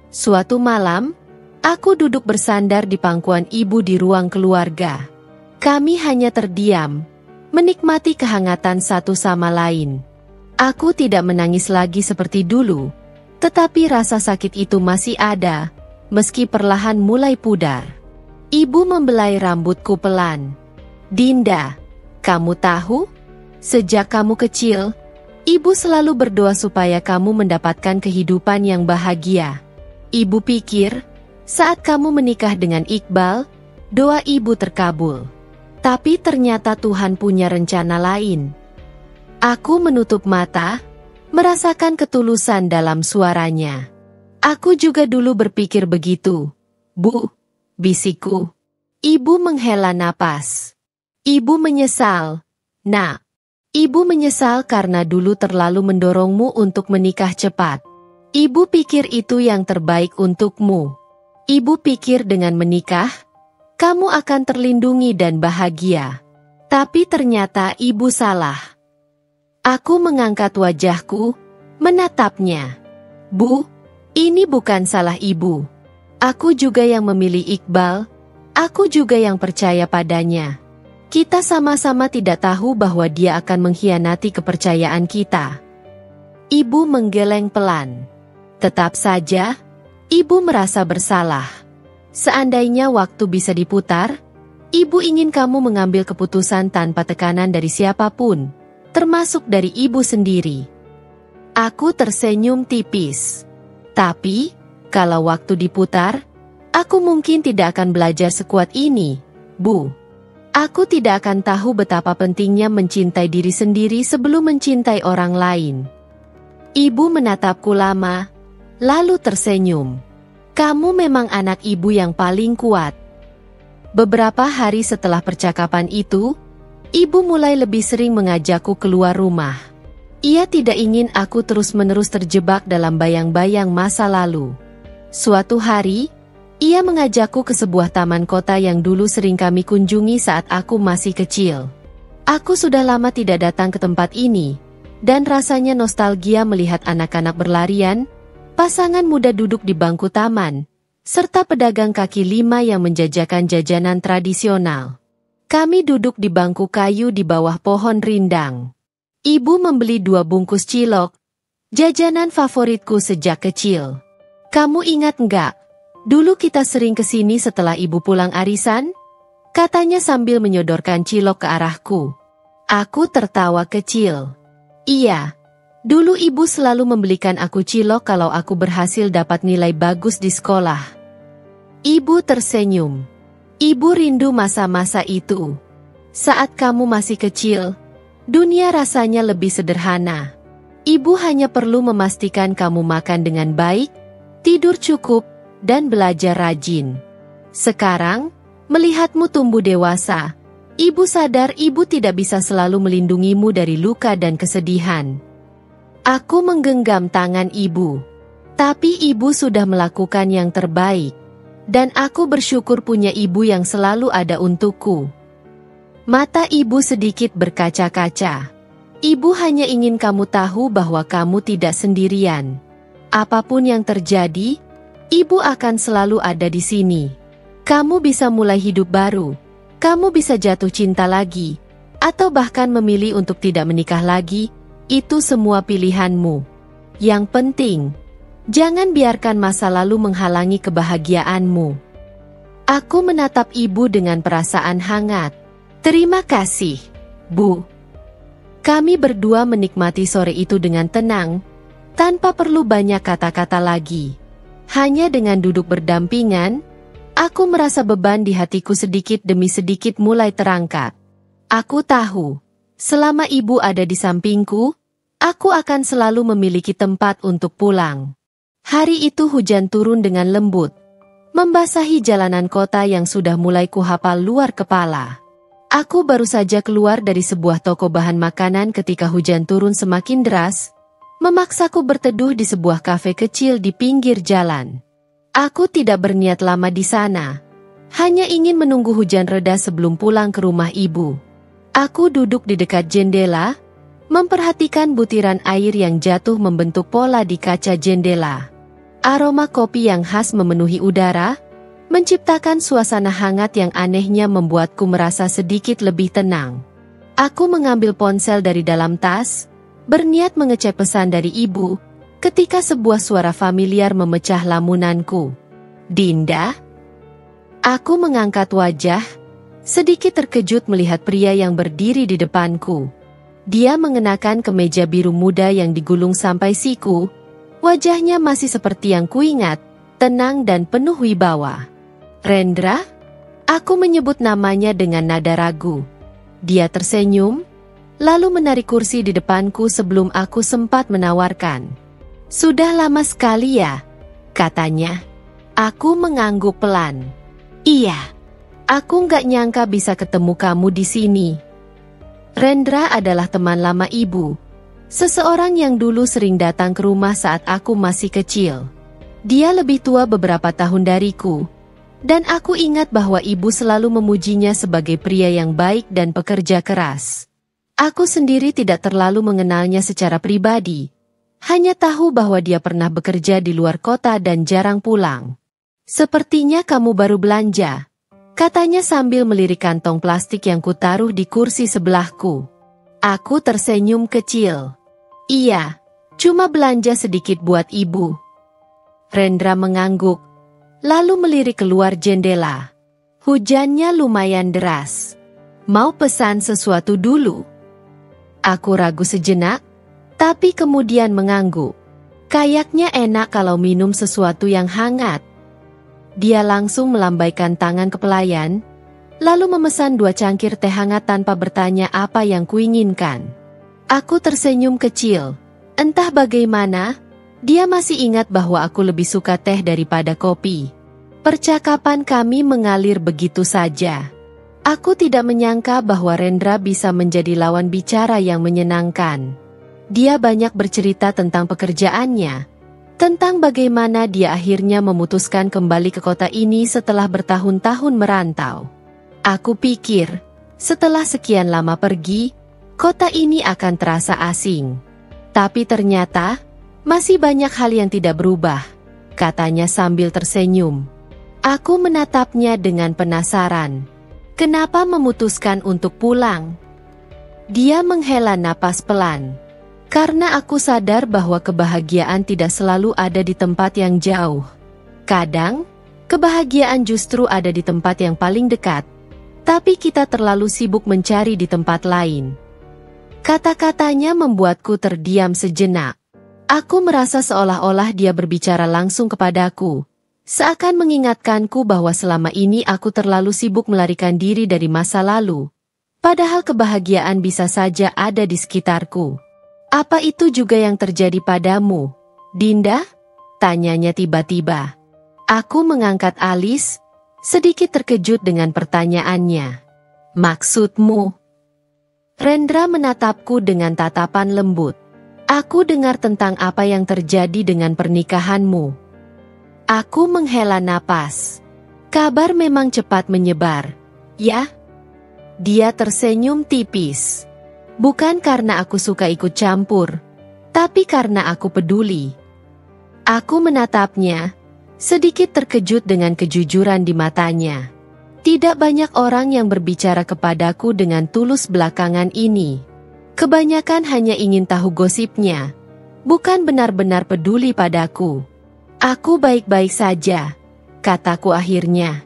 Suatu malam, aku duduk bersandar di pangkuan ibu di ruang keluarga. Kami hanya terdiam, menikmati kehangatan satu sama lain. Aku tidak menangis lagi seperti dulu, tetapi rasa sakit itu masih ada, meski perlahan mulai pudar. Ibu membelai rambutku pelan. "Dinda, kamu tahu? Sejak kamu kecil, Ibu selalu berdoa supaya kamu mendapatkan kehidupan yang bahagia. Ibu pikir, saat kamu menikah dengan Iqbal, doa ibu terkabul. Tapi ternyata Tuhan punya rencana lain. Aku menutup mata, merasakan ketulusan dalam suaranya. Aku juga dulu berpikir begitu. Bu, bisikku. Ibu menghela napas. Ibu menyesal. Nak, ibu menyesal karena dulu terlalu mendorongmu untuk menikah cepat. Ibu pikir itu yang terbaik untukmu. Ibu pikir dengan menikah, kamu akan terlindungi dan bahagia. Tapi ternyata ibu salah. Aku mengangkat wajahku, menatapnya. Bu, ini bukan salah ibu. Aku juga yang memilih Iqbal, aku juga yang percaya padanya. Kita sama-sama tidak tahu bahwa dia akan mengkhianati kepercayaan kita. Ibu menggeleng pelan. Tetap saja, ibu merasa bersalah. Seandainya waktu bisa diputar, ibu ingin kamu mengambil keputusan tanpa tekanan dari siapapun, termasuk dari ibu sendiri. Aku tersenyum tipis. Tapi, kalau waktu diputar, aku mungkin tidak akan belajar sekuat ini, Bu. Aku tidak akan tahu betapa pentingnya mencintai diri sendiri sebelum mencintai orang lain. Ibu menatapku lama, lalu tersenyum. Kamu memang anak ibu yang paling kuat. Beberapa hari setelah percakapan itu, ibu mulai lebih sering mengajakku keluar rumah. Ia tidak ingin aku terus-menerus terjebak dalam bayang-bayang masa lalu. Suatu hari, ia mengajakku ke sebuah taman kota yang dulu sering kami kunjungi saat aku masih kecil. Aku sudah lama tidak datang ke tempat ini, dan rasanya nostalgia melihat anak-anak berlarian, pasangan muda duduk di bangku taman, serta pedagang kaki lima yang menjajakan jajanan tradisional. Kami duduk di bangku kayu di bawah pohon rindang. Ibu membeli 2 bungkus cilok, jajanan favoritku sejak kecil. Kamu ingat nggak? Dulu kita sering kesini setelah ibu pulang arisan? Katanya sambil menyodorkan cilok ke arahku. Aku tertawa kecil. Iya. Dulu ibu selalu membelikan aku cilok kalau aku berhasil dapat nilai bagus di sekolah. Ibu tersenyum. Ibu rindu masa-masa itu. Saat kamu masih kecil, dunia rasanya lebih sederhana. Ibu hanya perlu memastikan kamu makan dengan baik, tidur cukup, dan belajar rajin. Sekarang, melihatmu tumbuh dewasa, ibu sadar ibu tidak bisa selalu melindungimu dari luka dan kesedihan. Aku menggenggam tangan ibu. Tapi ibu sudah melakukan yang terbaik. Dan aku bersyukur punya ibu yang selalu ada untukku. Mata ibu sedikit berkaca-kaca. Ibu hanya ingin kamu tahu bahwa kamu tidak sendirian. Apapun yang terjadi, ibu akan selalu ada di sini. Kamu bisa mulai hidup baru. Kamu bisa jatuh cinta lagi. Atau bahkan memilih untuk tidak menikah lagi. Itu semua pilihanmu. Yang penting, jangan biarkan masa lalu menghalangi kebahagiaanmu. Aku menatap ibu dengan perasaan hangat. Terima kasih, Bu. Kami berdua menikmati sore itu dengan tenang, tanpa perlu banyak kata-kata lagi. Hanya dengan duduk berdampingan, aku merasa beban di hatiku sedikit demi sedikit mulai terangkat. Aku tahu, selama ibu ada di sampingku, aku akan selalu memiliki tempat untuk pulang. Hari itu hujan turun dengan lembut, membasahi jalanan kota yang sudah mulai kuhafal luar kepala. Aku baru saja keluar dari sebuah toko bahan makanan ketika hujan turun semakin deras, memaksaku berteduh di sebuah kafe kecil di pinggir jalan. Aku tidak berniat lama di sana, hanya ingin menunggu hujan reda sebelum pulang ke rumah ibu. Aku duduk di dekat jendela, memperhatikan butiran air yang jatuh membentuk pola di kaca jendela. Aroma kopi yang khas memenuhi udara, menciptakan suasana hangat yang anehnya membuatku merasa sedikit lebih tenang. Aku mengambil ponsel dari dalam tas, berniat mengecek pesan dari ibu, ketika sebuah suara familiar memecah lamunanku. Dinda? Aku mengangkat wajah, sedikit terkejut melihat pria yang berdiri di depanku. Dia mengenakan kemeja biru muda yang digulung sampai siku. Wajahnya masih seperti yang kuingat, tenang dan penuh wibawa. "Rendra?" Aku menyebut namanya dengan nada ragu. Dia tersenyum, lalu menarik kursi di depanku sebelum aku sempat menawarkan. "Sudah lama sekali ya?" katanya. Aku mengangguk pelan. "Iya, aku nggak nyangka bisa ketemu kamu di sini." Rendra adalah teman lama ibu. Seseorang yang dulu sering datang ke rumah saat aku masih kecil. Dia lebih tua beberapa tahun dariku. Dan aku ingat bahwa ibu selalu memujinya sebagai pria yang baik dan pekerja keras. Aku sendiri tidak terlalu mengenalnya secara pribadi. Hanya tahu bahwa dia pernah bekerja di luar kota dan jarang pulang. "Sepertinya kamu baru belanja," katanya sambil melirik kantong plastik yang kutaruh di kursi sebelahku. Aku tersenyum kecil. "Iya, cuma belanja sedikit buat ibu." Rendra mengangguk, lalu melirik keluar jendela. Hujannya lumayan deras. "Mau pesan sesuatu dulu?" Aku ragu sejenak, tapi kemudian mengangguk. Kayaknya enak kalau minum sesuatu yang hangat. Dia langsung melambaikan tangan ke pelayan, lalu memesan 2 cangkir teh hangat tanpa bertanya apa yang kuinginkan. Aku tersenyum kecil. Entah bagaimana, dia masih ingat bahwa aku lebih suka teh daripada kopi. Percakapan kami mengalir begitu saja. Aku tidak menyangka bahwa Rendra bisa menjadi lawan bicara yang menyenangkan. Dia banyak bercerita tentang pekerjaannya, tentang bagaimana dia akhirnya memutuskan kembali ke kota ini setelah bertahun-tahun merantau. Aku pikir, setelah sekian lama pergi, kota ini akan terasa asing. Tapi ternyata, masih banyak hal yang tidak berubah, katanya sambil tersenyum. Aku menatapnya dengan penasaran. "Kenapa memutuskan untuk pulang?" Dia menghela napas pelan. "Karena aku sadar bahwa kebahagiaan tidak selalu ada di tempat yang jauh. Kadang, kebahagiaan justru ada di tempat yang paling dekat. Tapi kita terlalu sibuk mencari di tempat lain." Kata-katanya membuatku terdiam sejenak. Aku merasa seolah-olah dia berbicara langsung kepadaku. Seakan mengingatkanku bahwa selama ini aku terlalu sibuk melarikan diri dari masa lalu. Padahal kebahagiaan bisa saja ada di sekitarku. "Apa itu juga yang terjadi padamu, Dinda?" tanyanya tiba-tiba. Aku mengangkat alis, sedikit terkejut dengan pertanyaannya. "Maksudmu?" Rendra menatapku dengan tatapan lembut. "Aku dengar tentang apa yang terjadi dengan pernikahanmu." Aku menghela napas. Kabar memang cepat menyebar, ya? Dia tersenyum tipis. "Bukan karena aku suka ikut campur, tapi karena aku peduli." Aku menatapnya, sedikit terkejut dengan kejujuran di matanya. Tidak banyak orang yang berbicara kepadaku dengan tulus belakangan ini. Kebanyakan hanya ingin tahu gosipnya, bukan benar-benar peduli padaku. "Aku baik-baik saja," kataku akhirnya.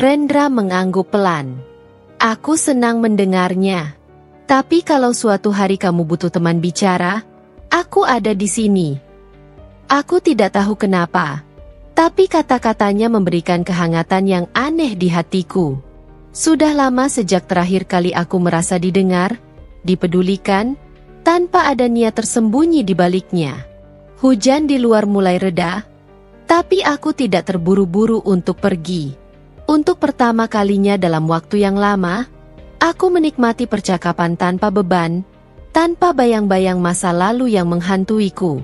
Rendra mengangguk pelan. "Aku senang mendengarnya. Tapi kalau suatu hari kamu butuh teman bicara, aku ada di sini." Aku tidak tahu kenapa, tapi kata-katanya memberikan kehangatan yang aneh di hatiku. Sudah lama sejak terakhir kali aku merasa didengar, dipedulikan, tanpa ada niat tersembunyi di baliknya. Hujan di luar mulai reda, tapi aku tidak terburu-buru untuk pergi. Untuk pertama kalinya dalam waktu yang lama, aku menikmati percakapan tanpa beban, tanpa bayang-bayang masa lalu yang menghantuiku.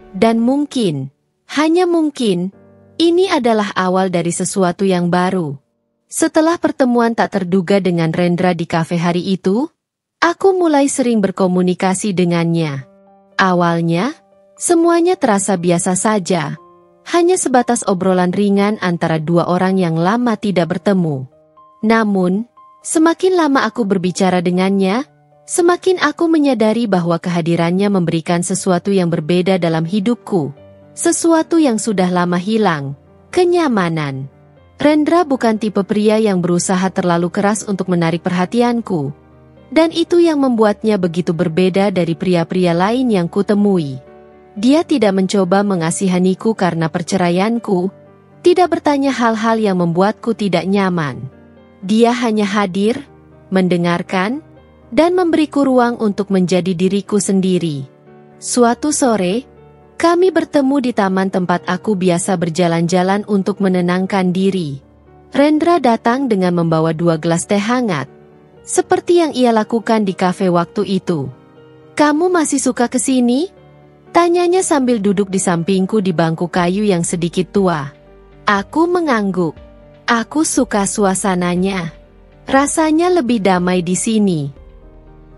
Dan mungkin, hanya mungkin, ini adalah awal dari sesuatu yang baru. Setelah pertemuan tak terduga dengan Rendra di kafe hari itu, aku mulai sering berkomunikasi dengannya. Awalnya, semuanya terasa biasa saja. Hanya sebatas obrolan ringan antara dua orang yang lama tidak bertemu. Namun, semakin lama aku berbicara dengannya, semakin aku menyadari bahwa kehadirannya memberikan sesuatu yang berbeda dalam hidupku. Sesuatu yang sudah lama hilang, kenyamanan. Rendra bukan tipe pria yang berusaha terlalu keras untuk menarik perhatianku. Dan itu yang membuatnya begitu berbeda dari pria-pria lain yang kutemui. Dia tidak mencoba mengasihaniku karena perceraianku, tidak bertanya hal-hal yang membuatku tidak nyaman. Dia hanya hadir, mendengarkan, dan memberiku ruang untuk menjadi diriku sendiri. Suatu sore, kami bertemu di taman tempat aku biasa berjalan-jalan untuk menenangkan diri. Rendra datang dengan membawa 2 gelas teh hangat, seperti yang ia lakukan di kafe waktu itu. "Kamu masih suka kesini?" tanyanya sambil duduk di sampingku di bangku kayu yang sedikit tua. Aku mengangguk. Aku suka suasananya. Rasanya lebih damai di sini.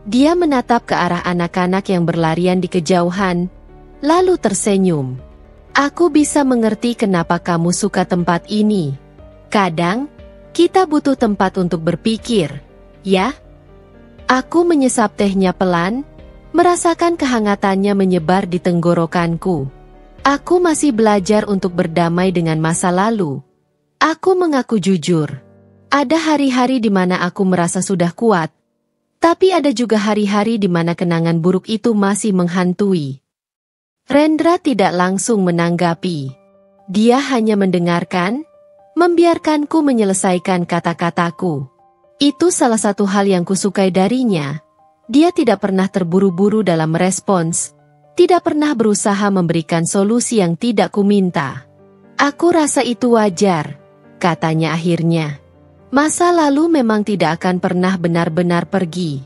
Dia menatap ke arah anak-anak yang berlarian di kejauhan, lalu tersenyum. "Aku bisa mengerti kenapa kamu suka tempat ini. Kadang, kita butuh tempat untuk berpikir, ya?" Aku menyesap tehnya pelan, merasakan kehangatannya menyebar di tenggorokanku. Aku masih belajar untuk berdamai dengan masa lalu. Aku mengaku jujur. Ada hari-hari di mana aku merasa sudah kuat, tapi ada juga hari-hari di mana kenangan buruk itu masih menghantui. Rendra tidak langsung menanggapi. Dia hanya mendengarkan, membiarkanku menyelesaikan kata-kataku. Itu salah satu hal yang kusukai darinya. Dia tidak pernah terburu-buru dalam merespons, tidak pernah berusaha memberikan solusi yang tidak kuminta. "Aku rasa itu wajar," katanya akhirnya. "Masa lalu memang tidak akan pernah benar-benar pergi.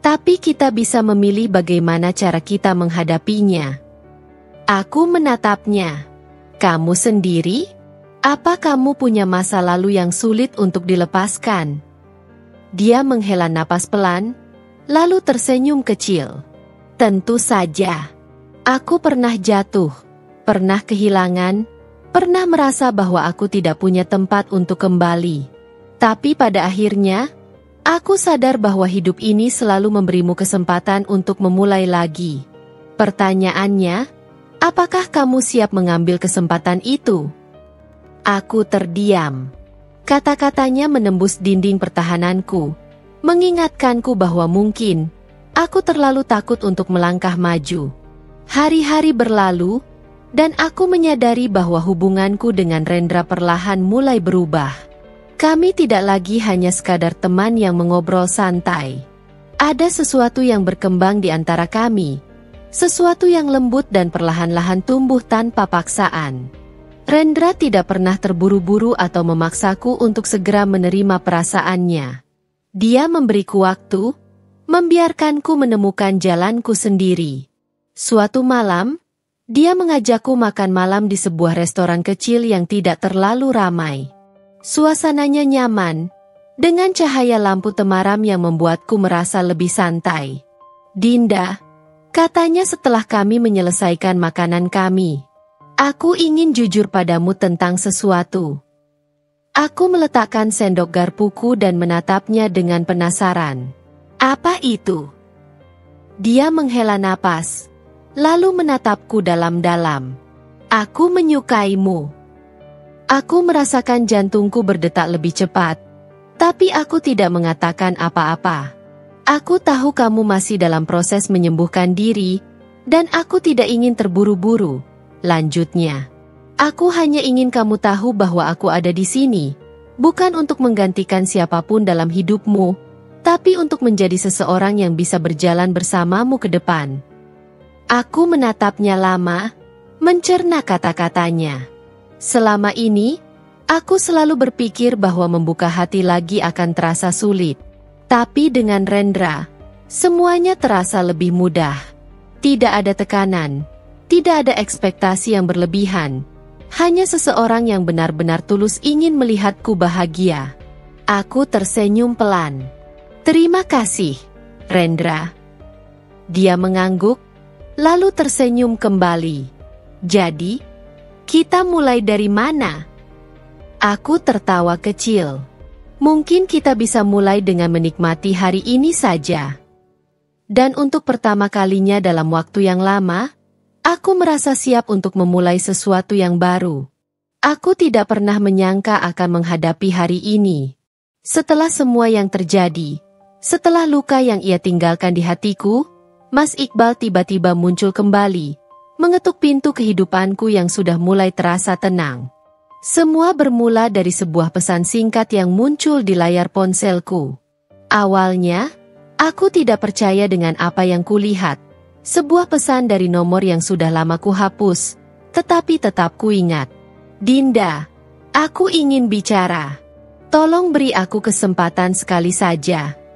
Tapi kita bisa memilih bagaimana cara kita menghadapinya." Aku menatapnya. "Kamu sendiri? Apa kamu punya masa lalu yang sulit untuk dilepaskan?" Dia menghela napas pelan, lalu tersenyum kecil. "Tentu saja. Aku pernah jatuh, pernah kehilangan, pernah merasa bahwa aku tidak punya tempat untuk kembali. Tapi pada akhirnya, aku sadar bahwa hidup ini selalu memberimu kesempatan untuk memulai lagi. Pertanyaannya, apakah kamu siap mengambil kesempatan itu?" Aku terdiam. Kata-katanya menembus dinding pertahananku, mengingatkanku bahwa mungkin aku terlalu takut untuk melangkah maju. Hari-hari berlalu, dan aku menyadari bahwa hubunganku dengan Rendra perlahan mulai berubah. Kami tidak lagi hanya sekadar teman yang mengobrol santai. Ada sesuatu yang berkembang di antara kami, sesuatu yang lembut dan perlahan-lahan tumbuh tanpa paksaan. Rendra tidak pernah terburu-buru atau memaksaku untuk segera menerima perasaannya. Dia memberiku waktu, membiarkanku menemukan jalanku sendiri. Suatu malam, dia mengajakku makan malam di sebuah restoran kecil yang tidak terlalu ramai. Suasananya nyaman, dengan cahaya lampu temaram yang membuatku merasa lebih santai. "Dinda," katanya setelah kami menyelesaikan makanan kami, "aku ingin jujur padamu tentang sesuatu." Aku meletakkan sendok garpuku dan menatapnya dengan penasaran. "Apa itu?" Dia menghela napas, lalu menatapku dalam-dalam. "Aku menyukaimu." Aku merasakan jantungku berdetak lebih cepat, tapi aku tidak mengatakan apa-apa. "Aku tahu kamu masih dalam proses menyembuhkan diri, dan aku tidak ingin terburu-buru," lanjutnya. "Aku hanya ingin kamu tahu bahwa aku ada di sini, bukan untuk menggantikan siapapun dalam hidupmu, tapi untuk menjadi seseorang yang bisa berjalan bersamamu ke depan." Aku menatapnya lama, mencerna kata-katanya. Selama ini, aku selalu berpikir bahwa membuka hati lagi akan terasa sulit. Tapi dengan Rendra, semuanya terasa lebih mudah. Tidak ada tekanan, tidak ada ekspektasi yang berlebihan. Hanya seseorang yang benar-benar tulus ingin melihatku bahagia. Aku tersenyum pelan. "Terima kasih, Rendra." Dia mengangguk, lalu tersenyum kembali. "Jadi, kita mulai dari mana?" Aku tertawa kecil. "Mungkin kita bisa mulai dengan menikmati hari ini saja." Dan untuk pertama kalinya dalam waktu yang lama, aku merasa siap untuk memulai sesuatu yang baru. Aku tidak pernah menyangka akan menghadapi hari ini. Setelah semua yang terjadi, Setelah luka yang ia tinggalkan di hatiku, Mas Iqbal tiba-tiba muncul kembali, mengetuk pintu kehidupanku yang sudah mulai terasa tenang. Semua bermula dari sebuah pesan singkat yang muncul di layar ponselku. Awalnya, aku tidak percaya dengan apa yang kulihat. Sebuah pesan dari nomor yang sudah lama kuhapus, tetapi tetap kuingat. Dinda, aku ingin bicara. Tolong beri aku kesempatan sekali saja.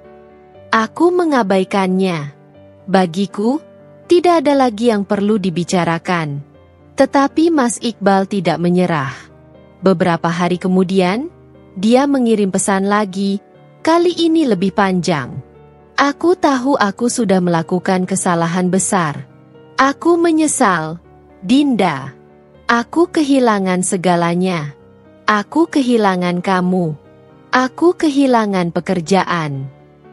Aku mengabaikannya. Bagiku, tidak ada lagi yang perlu dibicarakan. Tetapi Mas Iqbal tidak menyerah. Beberapa hari kemudian, dia mengirim pesan lagi, kali ini lebih panjang. Aku tahu aku sudah melakukan kesalahan besar. Aku menyesal, Dinda. Aku kehilangan segalanya. Aku kehilangan kamu. Aku kehilangan pekerjaan.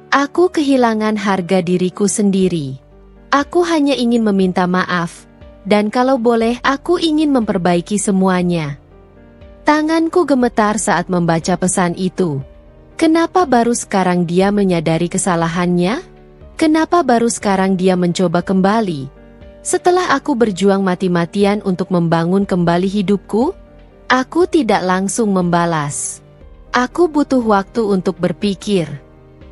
Aku kehilangan harga diriku sendiri. Aku hanya ingin meminta maaf, dan kalau boleh aku ingin memperbaiki semuanya. Tanganku gemetar saat membaca pesan itu. Kenapa baru sekarang dia menyadari kesalahannya? Kenapa baru sekarang dia mencoba kembali? Setelah aku berjuang mati-matian untuk membangun kembali hidupku, aku tidak langsung membalas. Aku butuh waktu untuk berpikir.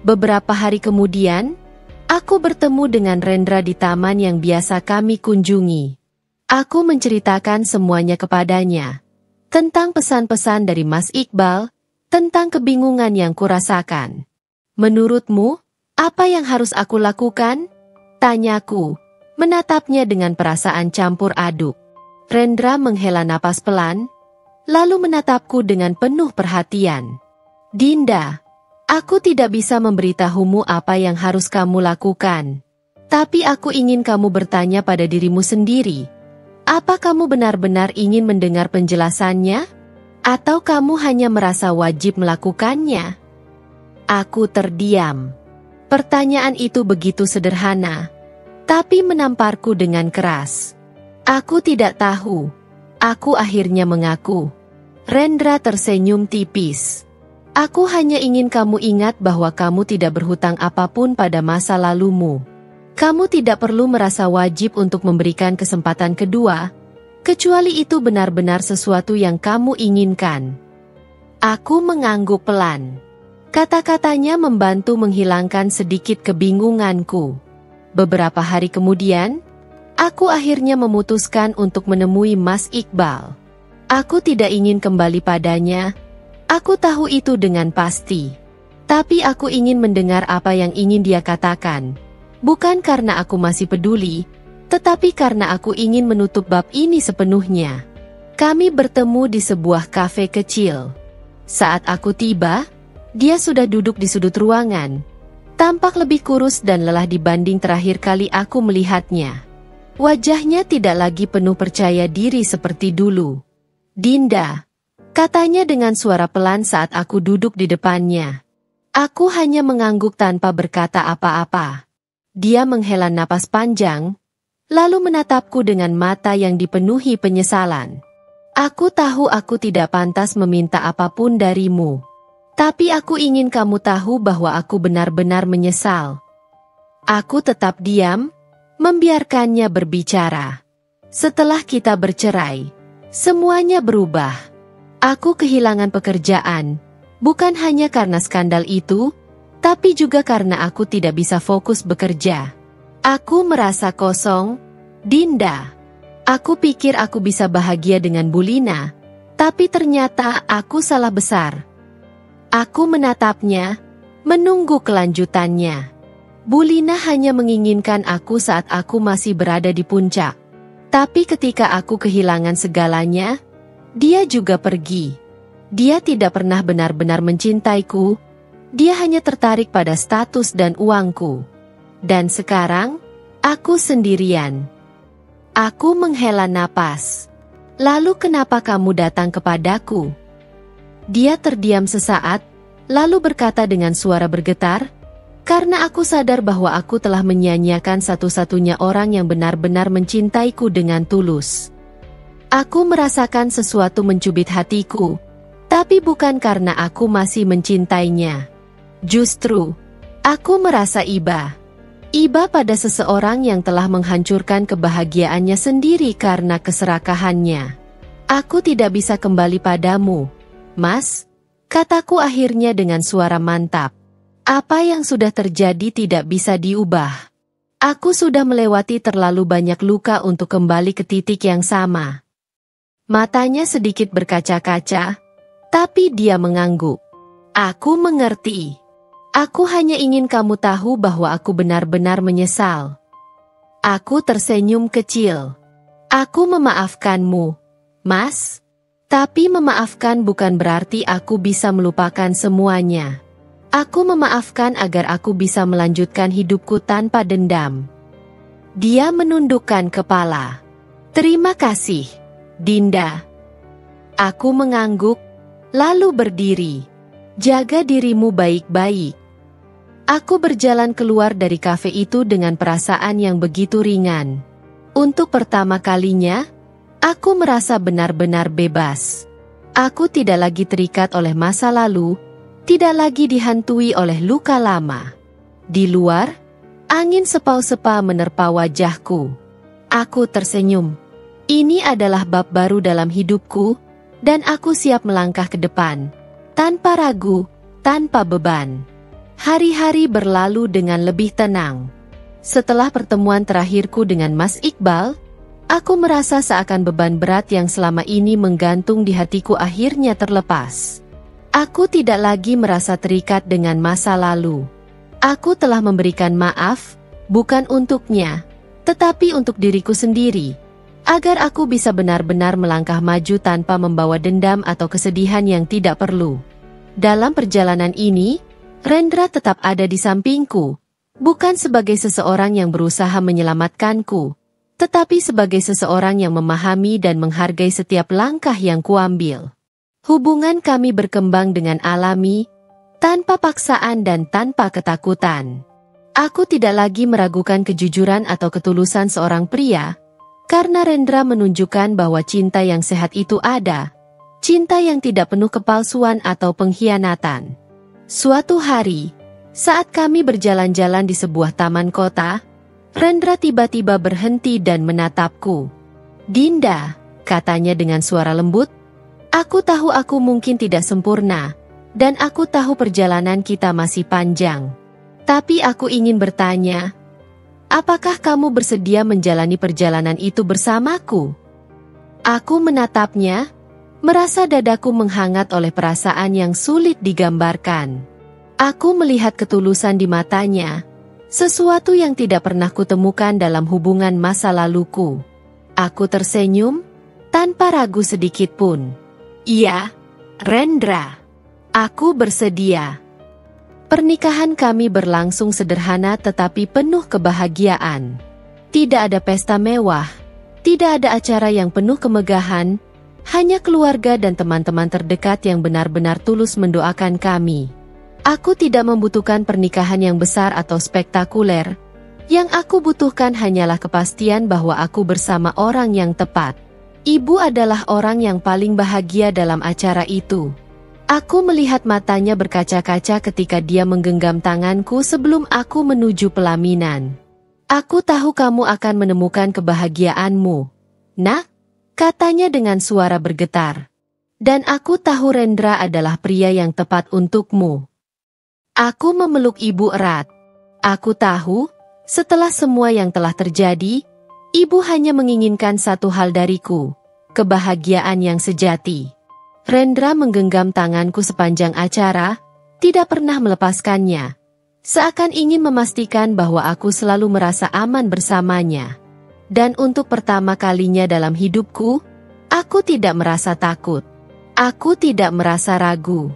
Beberapa hari kemudian, aku bertemu dengan Rendra di taman yang biasa kami kunjungi. Aku menceritakan semuanya kepadanya. Tentang pesan-pesan dari Mas Iqbal, tentang kebingungan yang kurasakan. Menurutmu, apa yang harus aku lakukan? Tanyaku, menatapnya dengan perasaan campur aduk. Rendra menghela napas pelan, lalu menatapku dengan penuh perhatian. Dinda, aku tidak bisa memberitahumu apa yang harus kamu lakukan. Tapi aku ingin kamu bertanya pada dirimu sendiri. Apa kamu benar-benar ingin mendengar penjelasannya? Atau kamu hanya merasa wajib melakukannya? Aku terdiam. Pertanyaan itu begitu sederhana, tapi menamparku dengan keras. Aku tidak tahu. Aku akhirnya mengaku. Rendra tersenyum tipis. Aku hanya ingin kamu ingat bahwa kamu tidak berhutang apapun pada masa lalumu. Kamu tidak perlu merasa wajib untuk memberikan kesempatan kedua, kecuali itu benar-benar sesuatu yang kamu inginkan. Aku mengangguk pelan. Kata-katanya membantu menghilangkan sedikit kebingunganku. Beberapa hari kemudian, aku akhirnya memutuskan untuk menemui Mas Iqbal. Aku tidak ingin kembali padanya. Aku tahu itu dengan pasti. Tapi aku ingin mendengar apa yang ingin dia katakan. Bukan karena aku masih peduli, tetapi karena aku ingin menutup bab ini sepenuhnya. Kami bertemu di sebuah kafe kecil. Saat aku tiba, dia sudah duduk di sudut ruangan. Tampak lebih kurus dan lelah dibanding terakhir kali aku melihatnya. Wajahnya tidak lagi penuh percaya diri seperti dulu. Dinda, katanya dengan suara pelan saat aku duduk di depannya. Aku hanya mengangguk tanpa berkata apa-apa. Dia menghela napas panjang, lalu menatapku dengan mata yang dipenuhi penyesalan. Aku tahu aku tidak pantas meminta apapun darimu. Tapi aku ingin kamu tahu bahwa aku benar-benar menyesal. Aku tetap diam, membiarkannya berbicara. Setelah kita bercerai, semuanya berubah. Aku kehilangan pekerjaan, bukan hanya karena skandal itu, tapi juga karena aku tidak bisa fokus bekerja. Aku merasa kosong, Dinda. Aku pikir aku bisa bahagia dengan Bulina, tapi ternyata aku salah besar. Aku menatapnya, menunggu kelanjutannya. Bulina hanya menginginkan aku saat aku masih berada di puncak. Tapi ketika aku kehilangan segalanya, dia juga pergi. Dia tidak pernah benar-benar mencintaiku. Dia hanya tertarik pada status dan uangku. Dan sekarang, aku sendirian. Aku menghela napas. Lalu kenapa kamu datang kepadaku? Dia terdiam sesaat, lalu berkata dengan suara bergetar, karena aku sadar bahwa aku telah menyia-nyiakan satu-satunya orang yang benar-benar mencintaiku dengan tulus. Aku merasakan sesuatu mencubit hatiku, tapi bukan karena aku masih mencintainya. Justru, Aku merasa iba. Iba pada seseorang yang telah menghancurkan kebahagiaannya sendiri karena keserakahannya. Aku tidak bisa kembali padamu, Mas, kataku akhirnya dengan suara mantap. Apa yang sudah terjadi tidak bisa diubah. Aku sudah melewati terlalu banyak luka untuk kembali ke titik yang sama. Matanya sedikit berkaca-kaca, tapi dia mengangguk. Aku mengerti. Aku hanya ingin kamu tahu bahwa aku benar-benar menyesal. Aku tersenyum kecil. Aku memaafkanmu, Mas. Tapi memaafkan bukan berarti aku bisa melupakan semuanya. Aku memaafkan agar aku bisa melanjutkan hidupku tanpa dendam. Dia menundukkan kepala. Terima kasih, Dinda. Aku mengangguk, lalu berdiri. Jaga dirimu baik-baik. Aku berjalan keluar dari kafe itu dengan perasaan yang begitu ringan. Untuk pertama kalinya, aku merasa benar-benar bebas. Aku tidak lagi terikat oleh masa lalu, tidak lagi dihantui oleh luka lama. Di luar, angin sepau-sepa menerpa wajahku. Aku tersenyum. Ini adalah bab baru dalam hidupku, dan aku siap melangkah ke depan. Tanpa ragu, tanpa beban. Hari-hari berlalu dengan lebih tenang. Setelah pertemuan terakhirku dengan Mas Iqbal, aku merasa seakan beban berat yang selama ini menggantung di hatiku akhirnya terlepas. Aku tidak lagi merasa terikat dengan masa lalu. Aku telah memberikan maaf, bukan untuknya, tetapi untuk diriku sendiri, agar aku bisa benar-benar melangkah maju tanpa membawa dendam atau kesedihan yang tidak perlu. Dalam perjalanan ini, Rendra tetap ada di sampingku, bukan sebagai seseorang yang berusaha menyelamatkanku, tetapi sebagai seseorang yang memahami dan menghargai setiap langkah yang kuambil. Hubungan kami berkembang dengan alami, tanpa paksaan dan tanpa ketakutan. Aku tidak lagi meragukan kejujuran atau ketulusan seorang pria, karena Rendra menunjukkan bahwa cinta yang sehat itu ada, cinta yang tidak penuh kepalsuan atau pengkhianatan. Suatu hari, saat kami berjalan-jalan di sebuah taman kota, Rendra tiba-tiba berhenti dan menatapku. "Dinda," katanya dengan suara lembut, "aku tahu aku mungkin tidak sempurna, dan aku tahu perjalanan kita masih panjang. Tapi aku ingin bertanya, apakah kamu bersedia menjalani perjalanan itu bersamaku?" Aku menatapnya, merasa dadaku menghangat oleh perasaan yang sulit digambarkan. Aku melihat ketulusan di matanya, sesuatu yang tidak pernah kutemukan dalam hubungan masa laluku. Aku tersenyum, tanpa ragu sedikit pun. "Iya, Rendra. Aku bersedia." Pernikahan kami berlangsung sederhana tetapi penuh kebahagiaan. Tidak ada pesta mewah, tidak ada acara yang penuh kemegahan, hanya keluarga dan teman-teman terdekat yang benar-benar tulus mendoakan kami. Aku tidak membutuhkan pernikahan yang besar atau spektakuler. Yang aku butuhkan hanyalah kepastian bahwa aku bersama orang yang tepat. Ibu adalah orang yang paling bahagia dalam acara itu. Aku melihat matanya berkaca-kaca ketika dia menggenggam tanganku sebelum aku menuju pelaminan. "Aku tahu kamu akan menemukan kebahagiaanmu, Nak," katanya dengan suara bergetar. "Dan aku tahu Rendra adalah pria yang tepat untukmu." Aku memeluk ibu erat. Aku tahu, setelah semua yang telah terjadi, ibu hanya menginginkan satu hal dariku, kebahagiaan yang sejati. Rendra menggenggam tanganku sepanjang acara, tidak pernah melepaskannya. Seakan ingin memastikan bahwa aku selalu merasa aman bersamanya. Dan untuk pertama kalinya dalam hidupku, aku tidak merasa takut. Aku tidak merasa ragu.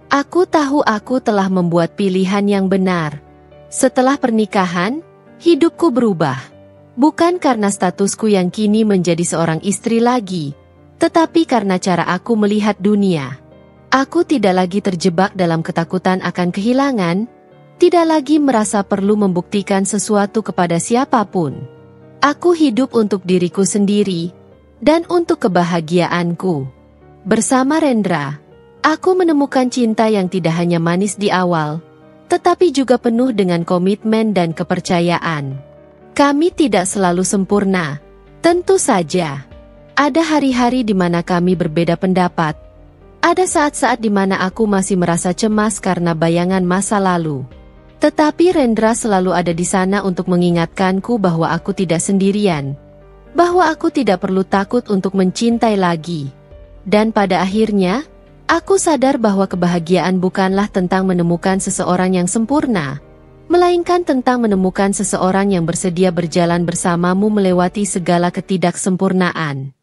Aku tahu aku telah membuat pilihan yang benar. Setelah pernikahan, hidupku berubah. Bukan karena statusku yang kini menjadi seorang istri lagi, tetapi karena cara aku melihat dunia. Aku tidak lagi terjebak dalam ketakutan akan kehilangan, tidak lagi merasa perlu membuktikan sesuatu kepada siapapun. Aku hidup untuk diriku sendiri, dan untuk kebahagiaanku. Bersama Rendra, aku menemukan cinta yang tidak hanya manis di awal, tetapi juga penuh dengan komitmen dan kepercayaan. Kami tidak selalu sempurna. Tentu saja, ada hari-hari di mana kami berbeda pendapat. Ada saat-saat di mana aku masih merasa cemas karena bayangan masa lalu. Tetapi Rendra selalu ada di sana untuk mengingatkanku bahwa aku tidak sendirian. Bahwa aku tidak perlu takut untuk mencintai lagi. Dan pada akhirnya, aku sadar bahwa kebahagiaan bukanlah tentang menemukan seseorang yang sempurna, melainkan tentang menemukan seseorang yang bersedia berjalan bersamamu melewati segala ketidaksempurnaan.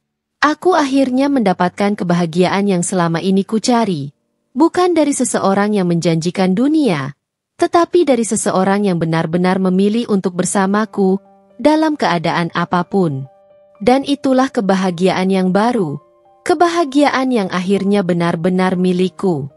Aku akhirnya mendapatkan kebahagiaan yang selama ini kucari, bukan dari seseorang yang menjanjikan dunia, tetapi dari seseorang yang benar-benar memilih untuk bersamaku dalam keadaan apapun. Dan itulah kebahagiaan yang baru, kebahagiaan yang akhirnya benar-benar milikku.